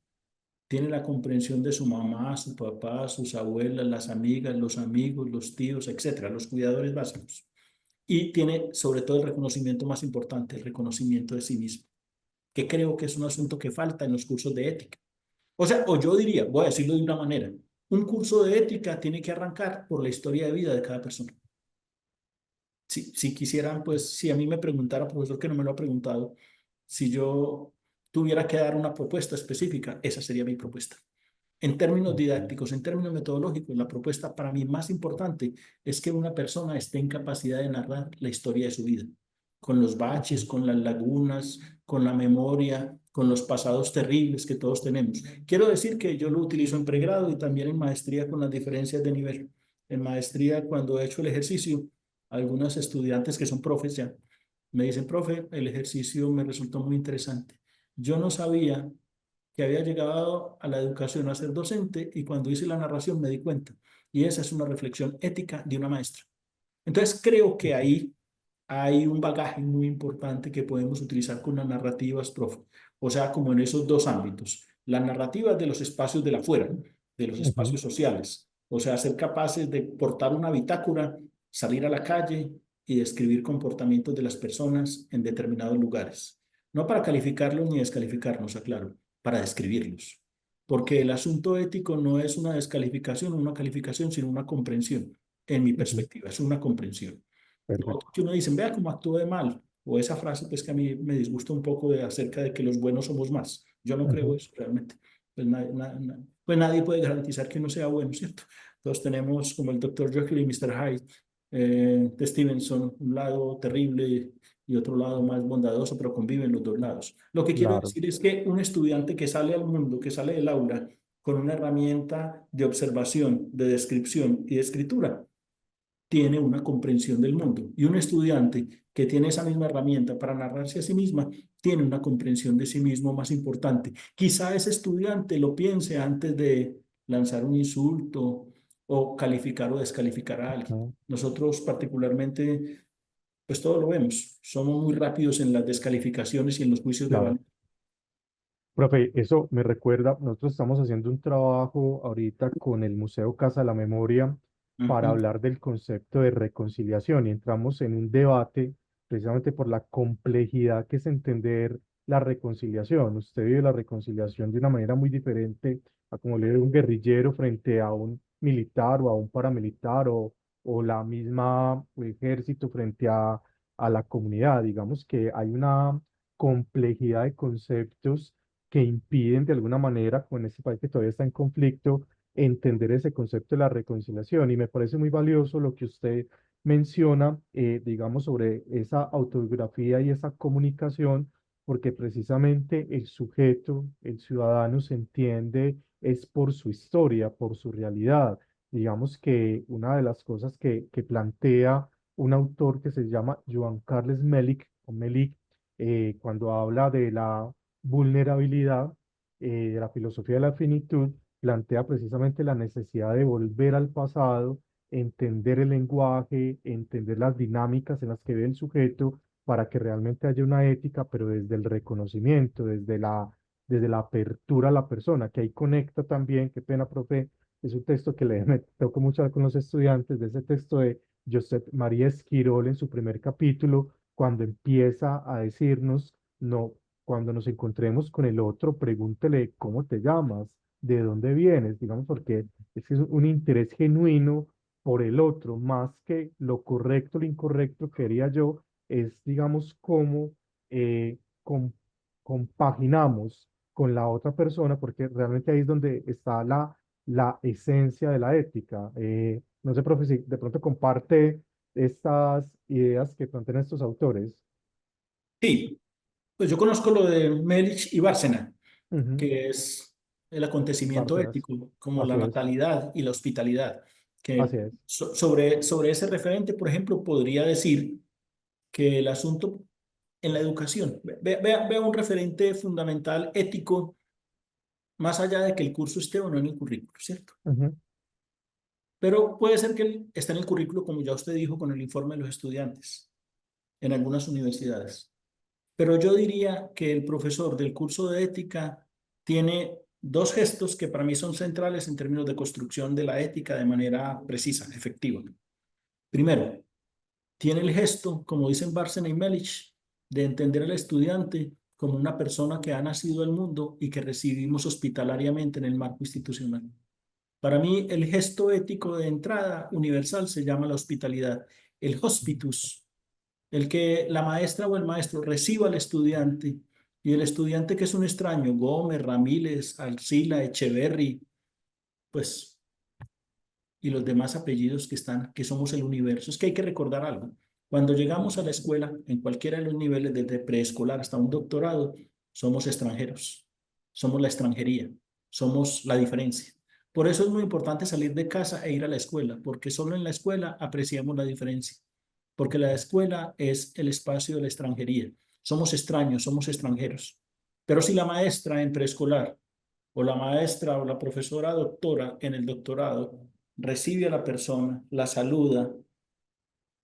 tiene la comprensión de su mamá, su papá, sus abuelas, las amigas, los amigos, los tíos, etcétera, los cuidadores básicos. Y tiene sobre todo el reconocimiento más importante, el reconocimiento de sí mismo, que creo que es un asunto que falta en los cursos de ética. O sea, o yo diría, voy a decirlo de una manera, un curso de ética tiene que arrancar por la historia de vida de cada persona. Si quisieran, pues, si a mí me preguntara, profesor, que no me lo ha preguntado, si yo tuviera que dar una propuesta específica, esa sería mi propuesta. En términos Ujú. didácticos, en términos metodológicos, la propuesta para mí más importante es que una persona esté en capacidad de narrar la historia de su vida, con los baches, Ujú. con las lagunas, con la memoria, con los pasados terribles que todos tenemos. Quiero decir que yo lo utilizo en pregrado y también en maestría con las diferencias de nivel. En maestría, cuando he hecho el ejercicio, algunos estudiantes que son profes ya Me dicen, profe, el ejercicio me resultó muy interesante. Yo no sabía que había llegado a la educación a ser docente y cuando hice la narración me di cuenta. Y esa es una reflexión ética de una maestra. Entonces creo que Ujú, ahí hay un bagaje muy importante que podemos utilizar con las narrativas, profe. O sea, como en esos dos ámbitos. Las narrativas de los espacios de la afuera, de los ujú, espacios sociales. O sea, ser capaces de portar una bitácora, salir a la calle y describir comportamientos de las personas en determinados lugares. No para calificarlos ni descalificarnos, aclaro, para describirlos. Porque el asunto ético no es una descalificación o una calificación, sino una comprensión. En mi ujú. perspectiva, es una comprensión. Lo otro Perfecto. que uno dice, vea cómo actuó de mal, o esa frase pues que a mí me disgusta un poco de acerca de que los buenos somos más. Yo no creo Ujú, eso realmente. Pues, pues nadie puede garantizar que uno sea bueno, ¿cierto? Todos tenemos como el Dr. Jekyll y Mr. Hyde de Stevenson, un lado terrible y otro lado más bondadoso, pero conviven los dos lados. Lo que quiero claro. decir es que un estudiante que sale al mundo, que sale del aula con una herramienta de observación, de descripción y de escritura, tiene una comprensión del mundo. Y un estudiante que tiene esa misma herramienta para narrarse a sí misma, tiene una comprensión de sí mismo más importante. Quizá ese estudiante lo piense antes de lanzar un insulto o calificar o descalificar a alguien. Ujú, Nosotros particularmente, pues todo lo vemos. Somos muy rápidos en las descalificaciones y en los juicios de claro. valor. Profe, eso me recuerda, nosotros estamos haciendo un trabajo ahorita con el Museo Casa de la Memoria Uh para -huh. hablar del concepto de reconciliación y entramos en un debate precisamente por la complejidad que es entender la reconciliación. Usted vive la reconciliación de una manera muy diferente a como le ve un guerrillero frente a un militar o a un paramilitar o la misma ejército frente a la comunidad. Digamos que hay una complejidad de conceptos que impiden de alguna manera, con este país que todavía está en conflicto, entender ese concepto de la reconciliación. Y me parece muy valioso lo que usted menciona, digamos, sobre esa autobiografía y esa comunicación, porque precisamente el sujeto, el ciudadano, se entiende es por su historia, por su realidad. Digamos que una de las cosas que plantea un autor que se llama Joan Carles Melick, o Melick, cuando habla de la vulnerabilidad, de la filosofía de la finitud, plantea precisamente la necesidad de volver al pasado, entender el lenguaje, entender las dinámicas en las que ve el sujeto para que realmente haya una ética, pero desde el reconocimiento, desde la apertura a la persona, que ahí conecta también, qué pena, profe, es un texto que me toco mucho con los estudiantes, de ese texto de Josep María Esquirol en su primer capítulo, cuando empieza a decirnos, no, cuando nos encontremos con el otro, pregúntele cómo te llamas, de dónde vienes, digamos, porque es que es un interés genuino por el otro, más que lo correcto, lo incorrecto, quería yo, es, digamos, cómo com- compaginamos con la otra persona, porque realmente ahí es donde está la esencia de la ética. No sé, profe, si de pronto comparte estas ideas que plantean estos autores. Sí, pues yo conozco lo de Melich y Bárcena, Ujú, que es el acontecimiento Bárcenas. ético, como la Así es, natalidad y la hospitalidad, que así es. sobre ese referente, por ejemplo, podría decir que el asunto en la educación, vea un referente fundamental ético, más allá de que el curso esté o no en el currículo, ¿cierto? Ujú, Pero puede ser que esté en el currículo, como ya usted dijo, con el informe de los estudiantes, en algunas universidades. Pero yo diría que el profesor del curso de ética tiene dos gestos que para mí son centrales en términos de construcción de la ética de manera precisa, efectiva. Primero, tiene el gesto, como dicen Bárcena y Melich, de entender al estudiante como una persona que ha nacido al mundo y que recibimos hospitalariamente en el marco institucional. Para mí, el gesto ético de entrada universal se llama la hospitalidad, el hospitus, el que la maestra o el maestro reciba al estudiante y el estudiante que es un extraño, Gómez, Ramírez, Alcila, Echeverry, pues, y los demás apellidos que están, que somos el universo. Es que hay que recordar algo. Cuando llegamos a la escuela, en cualquiera de los niveles, desde preescolar hasta un doctorado, somos extranjeros, somos la extranjería, somos la diferencia. Por eso es muy importante salir de casa e ir a la escuela, porque solo en la escuela apreciamos la diferencia. porque la escuela es el espacio de la extranjería. Somos extraños, somos extranjeros. Pero si la maestra en preescolar o la maestra o la profesora doctora en el doctorado recibe a la persona, la saluda,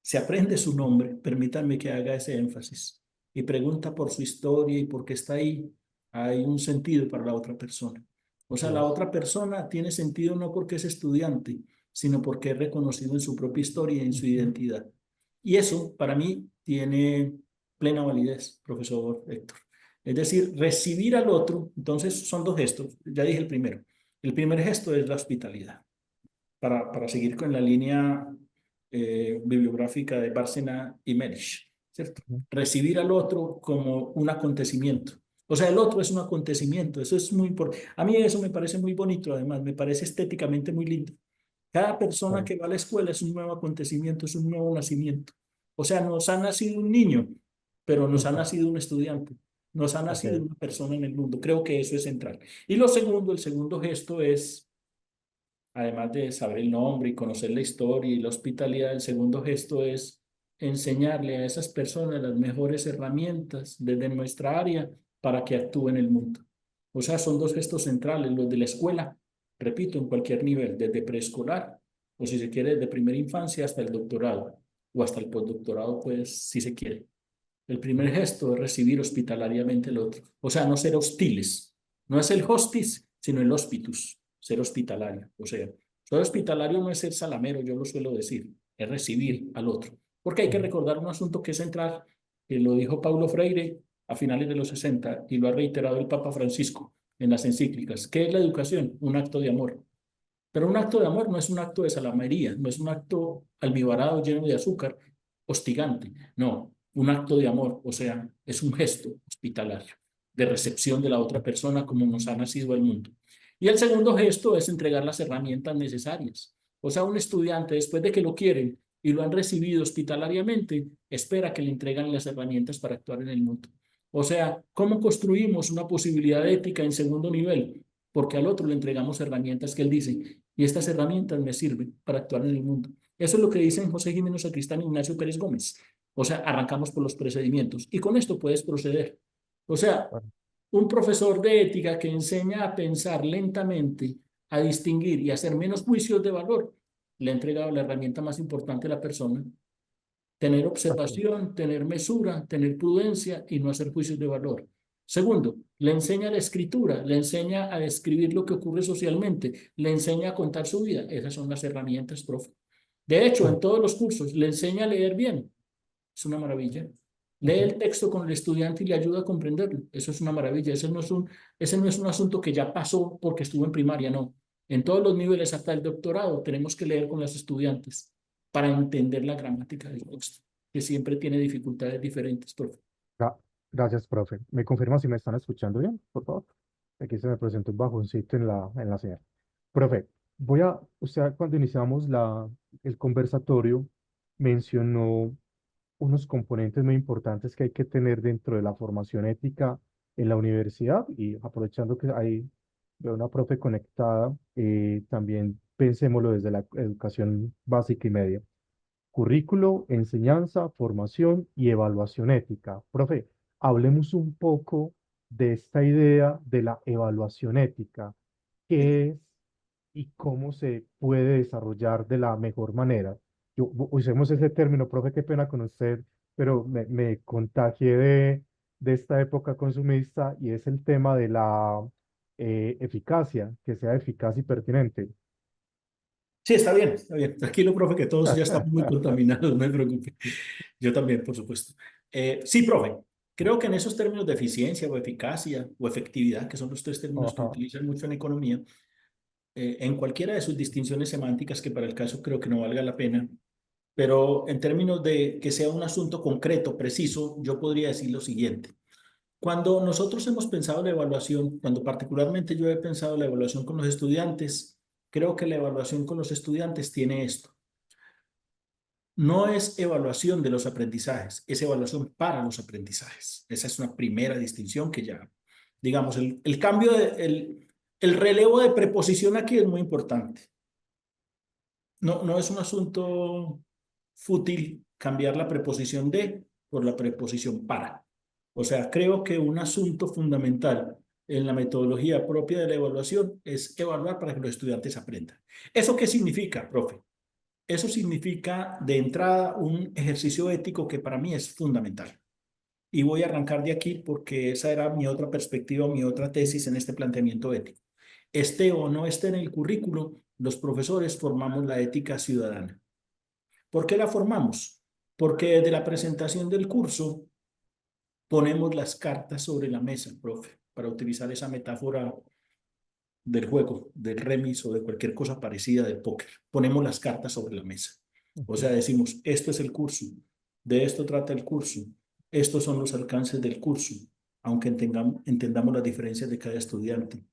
se aprende su nombre, permítanme que haga ese énfasis, y pregunta por su historia y por qué está ahí, hay un sentido para la otra persona. O sea, la otra persona tiene sentido no porque es estudiante, sino porque es reconocido en su propia historia y en su identidad. Y eso, para mí, tiene plena validez, profesor Héctor. Es decir, recibir al otro, entonces son dos gestos, ya dije el primero. El primer gesto es la hospitalidad. Para seguir con la línea bibliográfica de Bárcena y Merich, ¿cierto? Recibir al otro como un acontecimiento. O sea, el otro es un acontecimiento, eso es muy importante. A mí eso me parece muy bonito, además, me parece estéticamente muy lindo. Cada persona Claro. que va a la escuela es un nuevo acontecimiento, es un nuevo nacimiento. O sea, nos ha nacido un niño, pero nos ha Ujú. nacido un estudiante, nos ha Ok, nacido una persona en el mundo. Creo que eso es central. Y lo segundo, el segundo gesto es, además de saber el nombre y conocer la historia y la hospitalidad, el segundo gesto es enseñarle a esas personas las mejores herramientas desde nuestra área para que actúen en el mundo. O sea, son dos gestos centrales, los de la escuela, repito, en cualquier nivel, desde preescolar o si se quiere, desde primera infancia hasta el doctorado o hasta el postdoctorado, pues si se quiere. El primer gesto es recibir hospitalariamente el otro. O sea, no ser hostiles. No es el hostis, sino el hospitus, ser hospitalario. O sea, ser hospitalario no es ser salamero, yo lo suelo decir, es recibir al otro. Porque hay que ujú, recordar un asunto que es central, que lo dijo Paulo Freire a finales de los 60 y lo ha reiterado el Papa Francisco en las encíclicas. ¿Qué es la educación? Un acto de amor. Pero un acto de amor no es un acto de salamería, no es un acto almibarado lleno de azúcar, hostigante. No, un acto de amor, o sea, es un gesto hospitalario de recepción de la otra persona como nos ha nacido el mundo. Y el segundo gesto es entregar las herramientas necesarias. O sea, un estudiante, después de que lo quieren y lo han recibido hospitalariamente, espera que le entreguen las herramientas para actuar en el mundo. O sea, ¿cómo construimos una posibilidad ética en segundo nivel? Porque al otro le entregamos herramientas que él dice, y estas herramientas me sirven para actuar en el mundo. Eso es lo que dicen José Jiménez Sacristán y Ignacio Pérez Gómez. O sea, arrancamos por los procedimientos y con esto puedes proceder. O sea, claro. un profesor de ética que enseña a pensar lentamente, a distinguir y a hacer menos juicios de valor, le ha entregado la herramienta más importante a la persona. Tener Ok. observación, tener mesura, tener prudencia y no hacer juicios de valor. Segundo, le enseña la escritura, le enseña a describir lo que ocurre socialmente, le enseña a contar su vida. Esas son las herramientas, profe. De hecho, en Ujú, todos los cursos le enseña a leer bien. Es una maravilla. Lee ujú. el texto con el estudiante y le ayuda a comprenderlo. Eso es una maravilla. Ese no es un asunto que ya pasó porque estuvo en primaria, no. En todos los niveles, hasta el doctorado, tenemos que leer con los estudiantes para entender la gramática del texto, que siempre tiene dificultades diferentes, profe. Gra- Gracias, profe. ¿Me confirma si me están escuchando bien, por favor? Aquí se me presentó un bajoncito en la señal. Profe, usted cuando iniciamos el conversatorio mencionó unos componentes muy importantes que hay que tener dentro de la formación ética en la universidad y aprovechando que hay veo una profe conectada, también pensémoslo desde la educación básica y media. Currículo, enseñanza, formación y evaluación ética. Profe, hablemos un poco de esta idea de la evaluación ética. ¿Qué es y cómo se puede desarrollar de la mejor manera? Usemos ese término, profe, qué pena con usted, pero me contagié de esta época consumista y es el tema de la eficacia, que sea eficaz y pertinente. Sí, está bien, está bien. Tranquilo, profe, que todos ya estamos muy contaminados, no me preocupe. Yo también, por supuesto. Sí, profe, creo que en esos términos de eficiencia o eficacia o efectividad, que son los tres términos que Ajá. utilizan mucho en economía, en cualquiera de sus distinciones semánticas, que para el caso creo que no valga la pena, pero en términos de que sea un asunto concreto, preciso, yo podría decir lo siguiente. Cuando nosotros hemos pensado la evaluación, cuando particularmente yo he pensado la evaluación con los estudiantes, creo que la evaluación con los estudiantes tiene esto. No es evaluación de los aprendizajes, es evaluación para los aprendizajes. Esa es una primera distinción que ya, digamos, el cambio, el relevo de preposición aquí es muy importante. No, no es un asunto fútil cambiar la preposición de por la preposición para. O sea, creo que un asunto fundamental en la metodología propia de la evaluación es evaluar para que los estudiantes aprendan. ¿Eso qué significa, profe? Eso significa de entrada un ejercicio ético que para mí es fundamental. Y voy a arrancar de aquí porque esa era mi otra perspectiva, mi otra tesis en este planteamiento ético. Esté o no esté en el currículo, los profesores formamos la ética ciudadana. ¿Por qué la formamos? Porque desde la presentación del curso ponemos las cartas sobre la mesa, profe, para utilizar esa metáfora del juego, del remis o de cualquier cosa parecida del póker. Ponemos las cartas sobre la mesa. O sea, decimos, esto es el curso, de esto trata el curso, estos son los alcances del curso, aunque entendamos las diferencias de cada estudiante.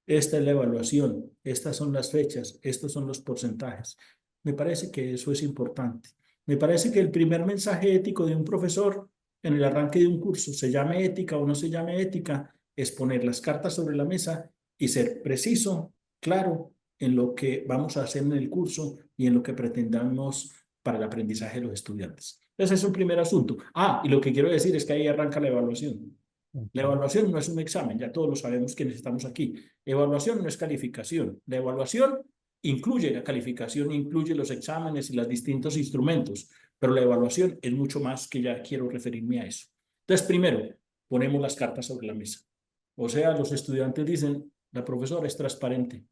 Esta es la evaluación, estas son las fechas, estos son los porcentajes. Me parece que eso es importante. Me parece que el primer mensaje ético de un profesor en el arranque de un curso, se llame ética o no se llame ética, es poner las cartas sobre la mesa y ser preciso, claro, en lo que vamos a hacer en el curso y en lo que pretendamos para el aprendizaje de los estudiantes. Ese es un primer asunto. Y lo que quiero decir es que ahí arranca la evaluación. La evaluación no es un examen, ya todos lo sabemos quienes estamos aquí. Evaluación no es calificación. La evaluación incluye la calificación, incluye los exámenes y los distintos instrumentos, pero la evaluación es mucho más que ya quiero referirme a eso. Entonces, primero, ponemos las cartas sobre la mesa. O sea, los estudiantes dicen, la profesora es transparente,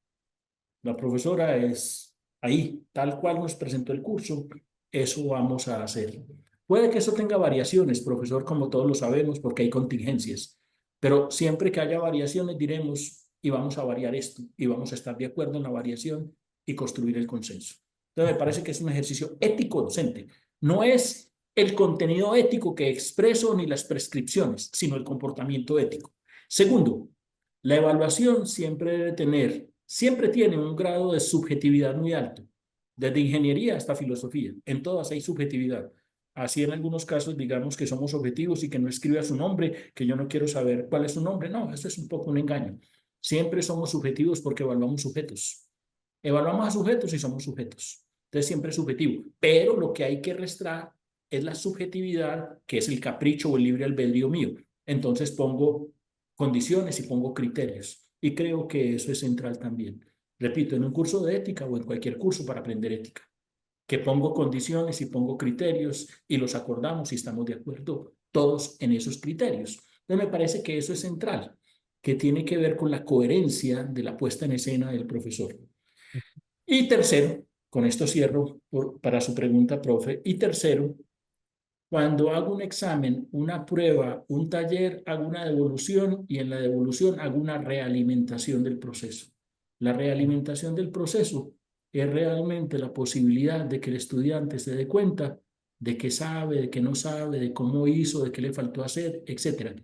la profesora es ahí, tal cual nos presentó el curso, eso vamos a hacer. Puede que eso tenga variaciones, profesor, como todos lo sabemos, porque hay contingencias, pero siempre que haya variaciones diremos, y vamos a variar esto, y vamos a estar de acuerdo en la variación y construir el consenso. Entonces me parece que es un ejercicio ético docente. No es el contenido ético que expreso ni las prescripciones, sino el comportamiento ético. Segundo, la evaluación siempre tiene un grado de subjetividad muy alto, desde ingeniería hasta filosofía. En todas hay subjetividad. Así en algunos casos digamos que somos objetivos y que no escriba su nombre, que yo no quiero saber cuál es su nombre. No, eso es un poco un engaño. Siempre somos subjetivos porque evaluamos sujetos. Evaluamos a sujetos y somos sujetos. Entonces siempre es subjetivo. Pero lo que hay que restar es la subjetividad, que es el capricho o el libre albedrío mío. Entonces pongo condiciones y pongo criterios. Y creo que eso es central también. Repito, en un curso de ética o en cualquier curso para aprender ética, que pongo condiciones y pongo criterios y los acordamos y estamos de acuerdo todos en esos criterios. Entonces me parece que eso es central, que tiene que ver con la coherencia de la puesta en escena del profesor. Y tercero, con esto cierro para su pregunta, profe, y tercero, cuando hago un examen, una prueba, un taller, hago una devolución y en la devolución hago una realimentación del proceso. La realimentación del proceso es realmente la posibilidad de que el estudiante se dé cuenta de qué sabe, de qué no sabe, de cómo hizo, de qué le faltó hacer, etc.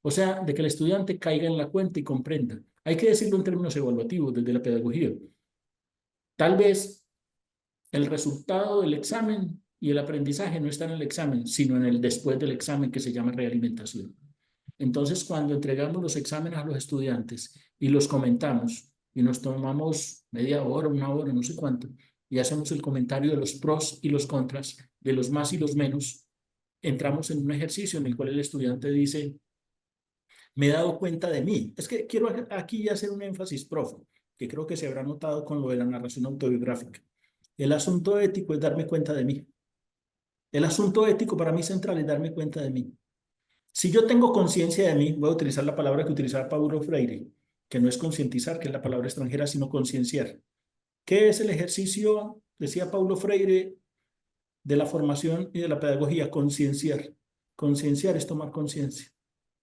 O sea, de que el estudiante caiga en la cuenta y comprenda. Hay que decirlo en términos evaluativos desde la pedagogía. Tal vez el resultado del examen y el aprendizaje no está en el examen, sino en el después del examen que se llama realimentación. Entonces, cuando entregamos los exámenes a los estudiantes y los comentamos y nos tomamos media hora, una hora, no sé cuánto, y hacemos el comentario de los pros y los contras, de los más y los menos, entramos en un ejercicio en el cual el estudiante dice, me he dado cuenta de mí. Es que quiero aquí hacer un énfasis, profe, que creo que se habrá notado con lo de la narración autobiográfica. El asunto ético es darme cuenta de mí. El asunto ético para mí central es darme cuenta de mí. Si yo tengo conciencia de mí, voy a utilizar la palabra que utilizaba Paulo Freire, que no es concientizar, que es la palabra extranjera, sino concienciar. ¿Qué es el ejercicio, decía Paulo Freire, de la formación y de la pedagogía? Concienciar. Concienciar es tomar conciencia.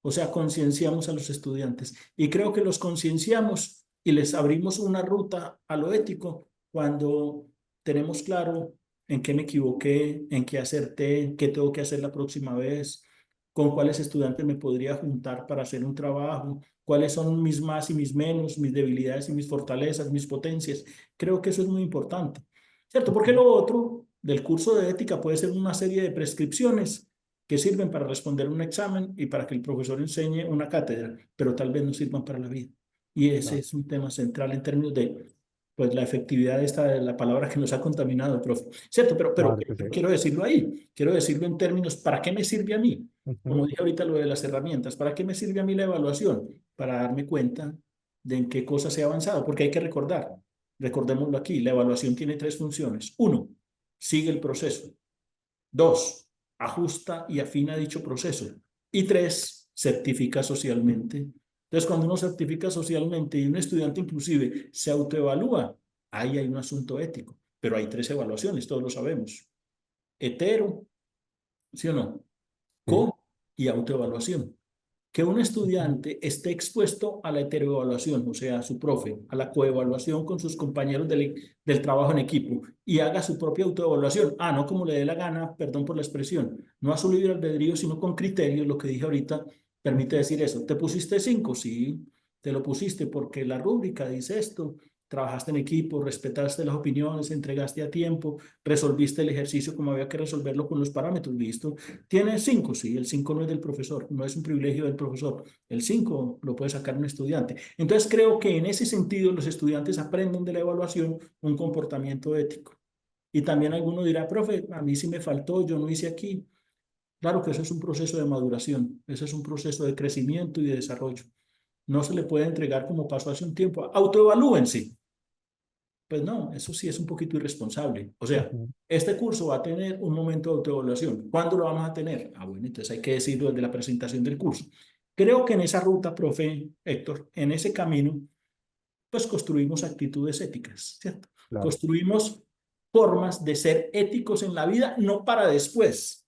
O sea, concienciamos a los estudiantes. Y creo que los concienciamos y les abrimos una ruta a lo ético cuando tenemos claro en qué me equivoqué, en qué acerté, qué tengo que hacer la próxima vez, con cuáles estudiantes me podría juntar para hacer un trabajo, cuáles son mis más y mis menos, mis debilidades y mis fortalezas, mis potencias. Creo que eso es muy importante, ¿cierto? Porque lo otro del curso de ética puede ser una serie de prescripciones que sirven para responder un examen y para que el profesor enseñe una cátedra, pero tal vez no sirvan para la vida. Y ese es un tema central en términos de pues la efectividad esta es la palabra que nos ha contaminado, profe. ¿Cierto? Pero Claro que sí. quiero decirlo ahí, quiero decirlo en términos, ¿para qué me sirve a mí? Ujú, Como dije ahorita lo de las herramientas, ¿para qué me sirve a mí la evaluación? Para darme cuenta de en qué cosas he avanzado, porque hay que recordar, recordémoslo aquí, la evaluación tiene tres funciones. Uno, sigue el proceso. Dos, ajusta y afina dicho proceso. Y tres, certifica socialmente. Entonces, cuando uno certifica socialmente y un estudiante inclusive se autoevalúa, ahí hay un asunto ético. Pero hay tres evaluaciones, todos lo sabemos. Hetero, ¿sí o no? sí, Co y autoevaluación. Que un ujú, estudiante esté expuesto a la heteroevaluación, o sea, a su profe, a la coevaluación con sus compañeros del trabajo en equipo y haga su propia autoevaluación. No como le dé la gana, perdón por la expresión, no a su libre albedrío, sino con criterio, lo que dije ahorita permite ujú. decir eso. ¿Te pusiste 5? Sí, te lo pusiste porque la rúbrica dice esto. Trabajaste en equipo, respetaste las opiniones, entregaste a tiempo, resolviste el ejercicio como había que resolverlo con los parámetros, listo. ¿Tiene 5? Sí, el 5 no es del profesor, no es un privilegio del profesor. El 5 lo puede sacar un estudiante. Entonces creo que en ese sentido los estudiantes aprenden de la evaluación un comportamiento ético. Y también alguno dirá, profe, a mí sí me faltó, yo no hice aquí. Claro que eso es un proceso de maduración, ese es un proceso de crecimiento y de desarrollo. No se le puede entregar como pasó hace un tiempo. Autoevalúense. Pues no, eso sí es un poquito irresponsable. O sea, Ujú, este curso va a tener un momento de autoevaluación. ¿Cuándo lo vamos a tener? Bueno, entonces hay que decirlo desde la presentación del curso. Creo que en esa ruta, profe Héctor, en ese camino, pues construimos actitudes éticas, ¿cierto? claro. Construimos formas de ser éticos en la vida, no para después,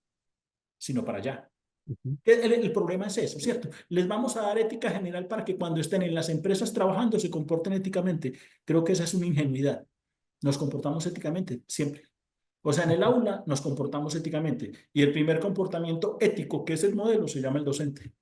sino para allá. Ujú, El problema es eso, ¿cierto? Les vamos a dar ética general para que cuando estén en las empresas trabajando se comporten éticamente. Creo que esa es una ingenuidad. Nos comportamos éticamente, siempre. O sea, en el ujú, aula nos comportamos éticamente. Y el primer comportamiento ético, que es el modelo, se llama el docente.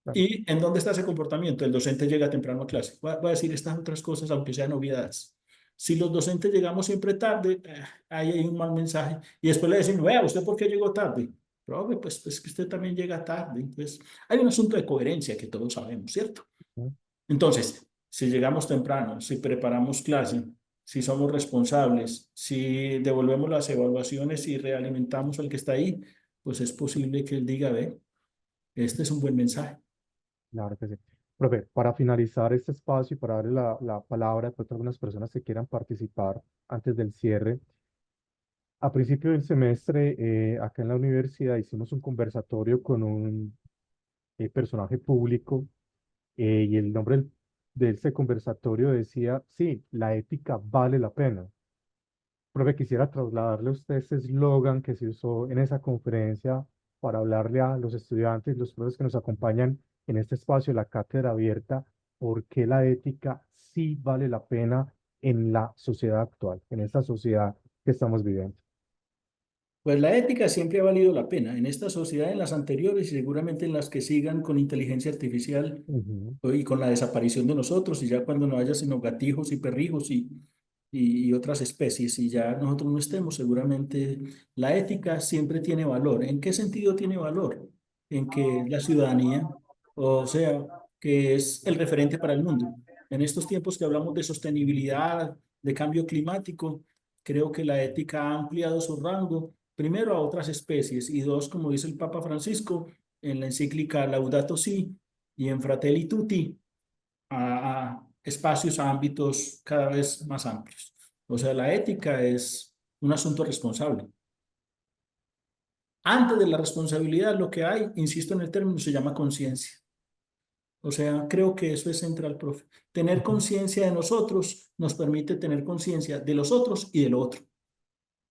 claro. ¿Y en dónde está ese comportamiento? El docente llega temprano a clase. Voy a decir estas otras cosas, aunque sean obviedades. Si los docentes llegamos siempre tarde, ahí hay un mal mensaje. Y después le decimos, vea, ¿usted por qué llegó tarde? Profe, pues que usted también llega tarde. Entonces, hay un asunto de coherencia que todos sabemos, ¿cierto? Ujú. Entonces, si llegamos temprano, si preparamos clase, si somos responsables, si devolvemos las evaluaciones y realimentamos al que está ahí, pues es posible que él diga, ve, este es un buen mensaje. Claro que sí. Profe, para finalizar este espacio y para darle la palabra a algunas personas que quieran participar antes del cierre, a principio del semestre, acá en la universidad hicimos un conversatorio con un personaje público y el nombre de ese conversatorio decía, sí, la ética vale la pena. Profe, quisiera trasladarle a usted ese eslogan que se usó en esa conferencia para hablarle a los estudiantes, los profes que nos acompañan en este espacio, la cátedra abierta, por qué la ética sí vale la pena en la sociedad actual, en esta sociedad que estamos viviendo. Pues la ética siempre ha valido la pena en esta sociedad, en las anteriores y seguramente en las que sigan con inteligencia artificial Ujú, y con la desaparición de nosotros y ya cuando no haya sino gatijos y perrijos y otras especies y ya nosotros no estemos, seguramente la ética siempre tiene valor. ¿En qué sentido tiene valor? En que la ciudadanía, o sea, que es el referente para el mundo. En estos tiempos que hablamos de sostenibilidad, de cambio climático, creo que la ética ha ampliado su rango, primero a otras especies y dos, como dice el Papa Francisco en la encíclica Laudato Si y en Fratelli Tutti, a espacios, a ámbitos cada vez más amplios. O sea, la ética es un asunto responsable. Antes de la responsabilidad, lo que hay, insisto en el término, se llama conciencia. O sea, creo que eso es central, profe. Tener ujú. conciencia de nosotros nos permite tener conciencia de los otros y del otro.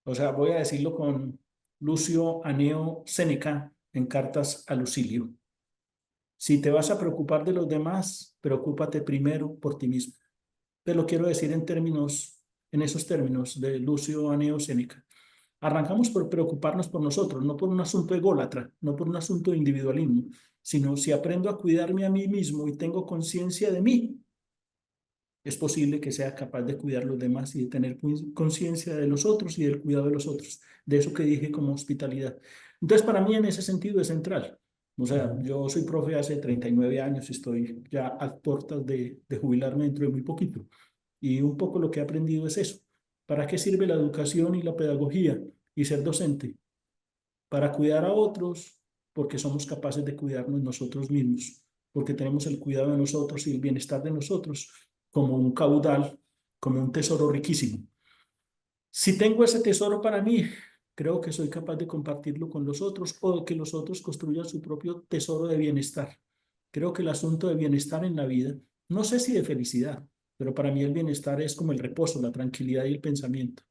O sea, voy a decirlo con Lucio Aneo Séneca en Cartas a Lucilio. Si te vas a preocupar de los demás, preocúpate primero por ti mismo. Te lo quiero decir en términos, en esos términos de Lucio Aneo Séneca. Arrancamos por preocuparnos por nosotros, no por un asunto ególatra, no por un asunto de individualismo, sino si aprendo a cuidarme a mí mismo y tengo conciencia de mí, es posible que sea capaz de cuidar a los demás y de tener conciencia de los otros y del cuidado de los otros, de eso que dije como hospitalidad. Entonces, para mí en ese sentido es central. O sea, Ujú. yo soy profe hace 39 años y estoy ya a puertas de jubilarme dentro de muy poquito. Y un poco lo que he aprendido es eso. ¿Para qué sirve la educación y la pedagogía y ser docente? Para cuidar a otros, porque somos capaces de cuidarnos nosotros mismos, porque tenemos el cuidado de nosotros y el bienestar de nosotros como un caudal, como un tesoro riquísimo. Si tengo ese tesoro para mí, creo que soy capaz de compartirlo con los otros o de que los otros construyan su propio tesoro de bienestar. Creo que el asunto de bienestar en la vida, no sé si de felicidad, pero para mí el bienestar es como el reposo, la tranquilidad y el pensamiento.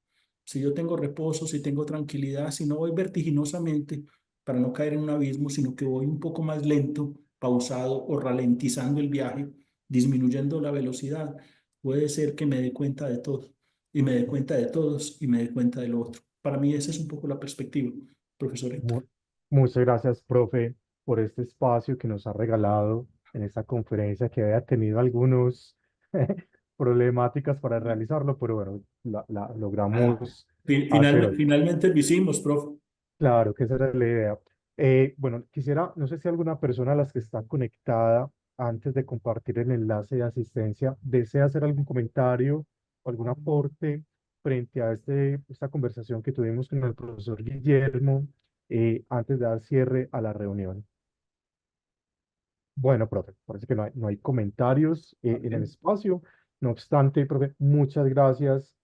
Si yo tengo reposo, si tengo tranquilidad, si no voy vertiginosamente para no caer en un abismo, sino que voy un poco más lento, pausado o ralentizando el viaje, disminuyendo la velocidad, puede ser que me dé cuenta de todo y me dé cuenta de todos y me dé cuenta de lo otro. Para mí esa es un poco la perspectiva, profesor Mu- Héctor. Muchas gracias, profe, por este espacio que nos ha regalado en esta conferencia que había tenido algunos problemáticas para realizarlo, pero bueno, la Ah, logramos hacer hoy. finalmente lo hicimos, profe. Claro que esa era la idea. Bueno, quisiera, no sé si alguna persona de las que está conectada antes de compartir el enlace de asistencia desea hacer algún comentario o algún aporte frente a esta conversación que tuvimos con el profesor Guillermo antes de dar cierre a la reunión. Bueno, profe, parece que no hay comentarios en el Vale. espacio. No obstante, profe, muchas gracias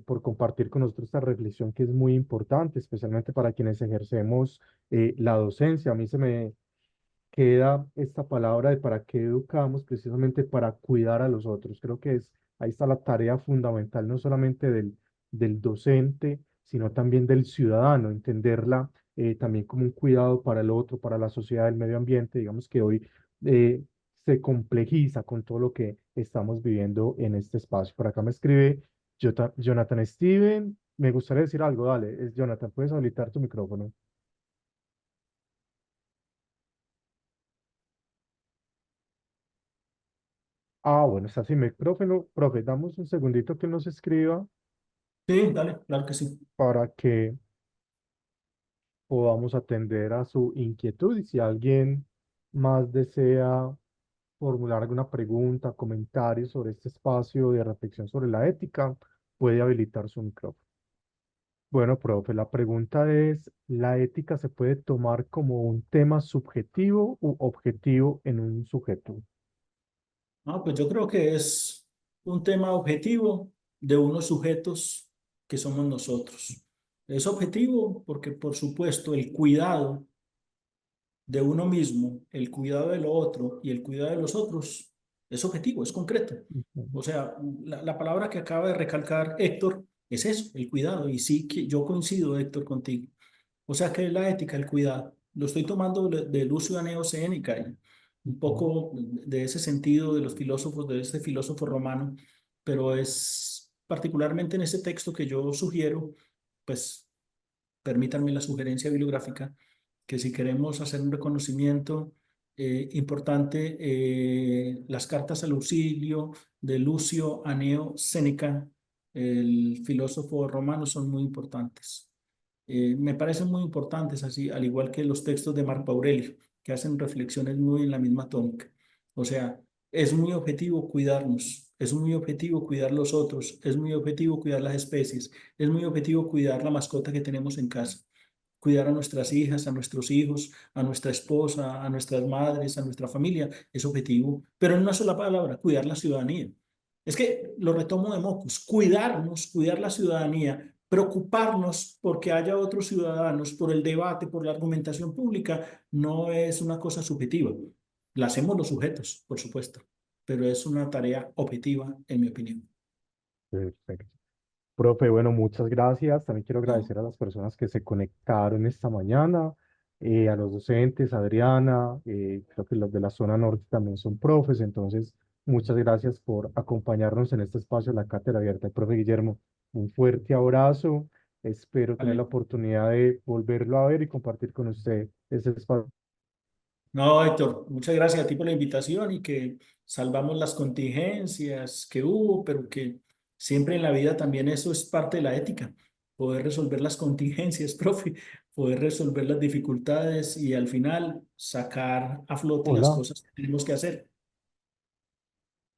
por compartir con nosotros esta reflexión que es muy importante, especialmente para quienes ejercemos la docencia. A mí se me queda esta palabra de para qué educamos, precisamente para cuidar a los otros. Creo que ahí está la tarea fundamental, no solamente del docente, sino también del ciudadano, entenderla también como un cuidado para el otro, para la sociedad, el medio ambiente. Digamos que hoy eh, se complejiza con todo lo que estamos viviendo en este espacio. Por acá me escribe Jonathan Steven. Me gustaría decir algo, dale, es Jonathan, ¿puedes habilitar tu micrófono? Ah, bueno, está sin micrófono. Profe, damos un segundito que nos escriba Sí, dale, claro que sí. para que podamos atender a su inquietud y si alguien más desea formular alguna pregunta, comentario sobre este espacio de reflexión sobre la ética, puede habilitar su micrófono. Bueno, profe, la pregunta es, ¿la ética se puede tomar como un tema subjetivo u objetivo en un sujeto? No, pues yo creo que es un tema objetivo de unos sujetos que somos nosotros. Es objetivo porque, por supuesto, el cuidado de uno mismo, el cuidado de lo otro y el cuidado de los otros es objetivo, es concreto. Ujú. O sea, la palabra que acaba de recalcar Héctor es eso, el cuidado. Y sí que yo coincido, Héctor, contigo. O sea, que es la ética, el cuidado. Lo estoy tomando de Lucio Aneo Séneca y un Ujú. poco de ese sentido de los filósofos, de ese filósofo romano, pero es particularmente en ese texto que yo sugiero, pues permítanme la sugerencia bibliográfica, que si queremos hacer un reconocimiento importante, las cartas al auxilio de Lucio Aneo Séneca, el filósofo romano, son muy importantes. Me parecen muy importantes, así, al igual que los textos de Marco Aurelio, que hacen reflexiones muy en la misma tónica. O sea, es muy objetivo cuidarnos, es muy objetivo cuidar los otros, es muy objetivo cuidar las especies, es muy objetivo cuidar la mascota que tenemos en casa, cuidar a nuestras hijas, a nuestros hijos, a nuestra esposa, a nuestras madres, a nuestra familia, es objetivo, pero en una sola palabra, cuidar la ciudadanía. Es que lo retomo de mocos, cuidarnos, cuidar la ciudadanía, preocuparnos porque haya otros ciudadanos, por el debate, por la argumentación pública, no es una cosa subjetiva. La hacemos los sujetos, por supuesto, pero es una tarea objetiva, en mi opinión. Perfecto. Profe, bueno, muchas gracias. También quiero No, agradecer a las personas que se conectaron esta mañana, a los docentes, Adriana, creo que los de la zona norte también son profes, entonces muchas gracias por acompañarnos en este espacio de la Cátedra Abierta. Profe Guillermo, un fuerte abrazo. Espero tener la vale. oportunidad de volverlo a ver y compartir con usted este espacio. No, Héctor, muchas gracias a ti por la invitación y que salvamos las contingencias que hubo, pero que siempre en la vida también eso es parte de la ética, poder resolver las contingencias, profe, poder resolver las dificultades y al final sacar a flote las Hola, cosas que tenemos que hacer.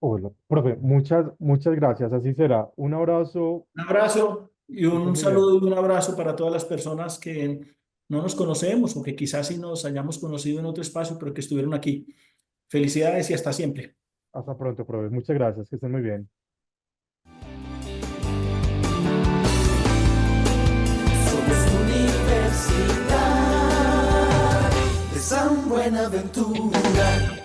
Hola, profe, muchas gracias. Así será. Un abrazo. Un abrazo y Que esté un muy bien. saludo y un abrazo para todas las personas que no nos conocemos o que quizás sí nos hayamos conocido en otro espacio, pero que estuvieron aquí. Felicidades y hasta siempre. Hasta pronto, profe. Muchas gracias. Que estén muy bien. Somos Universidad de San Buenaventura.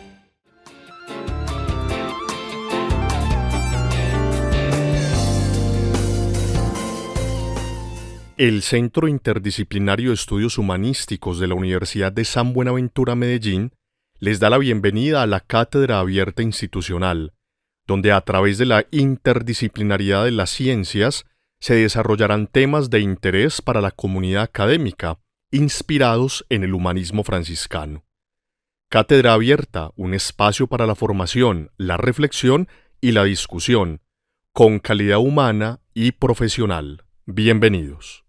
El Centro Interdisciplinario de Estudios Humanísticos de la Universidad de San Buenaventura Medellín les da la bienvenida a la Cátedra Abierta Institucional, donde a través de la interdisciplinariedad de las ciencias se desarrollarán temas de interés para la comunidad académica, inspirados en el humanismo franciscano. Cátedra Abierta, un espacio para la formación, la reflexión y la discusión, con calidad humana y profesional. Bienvenidos.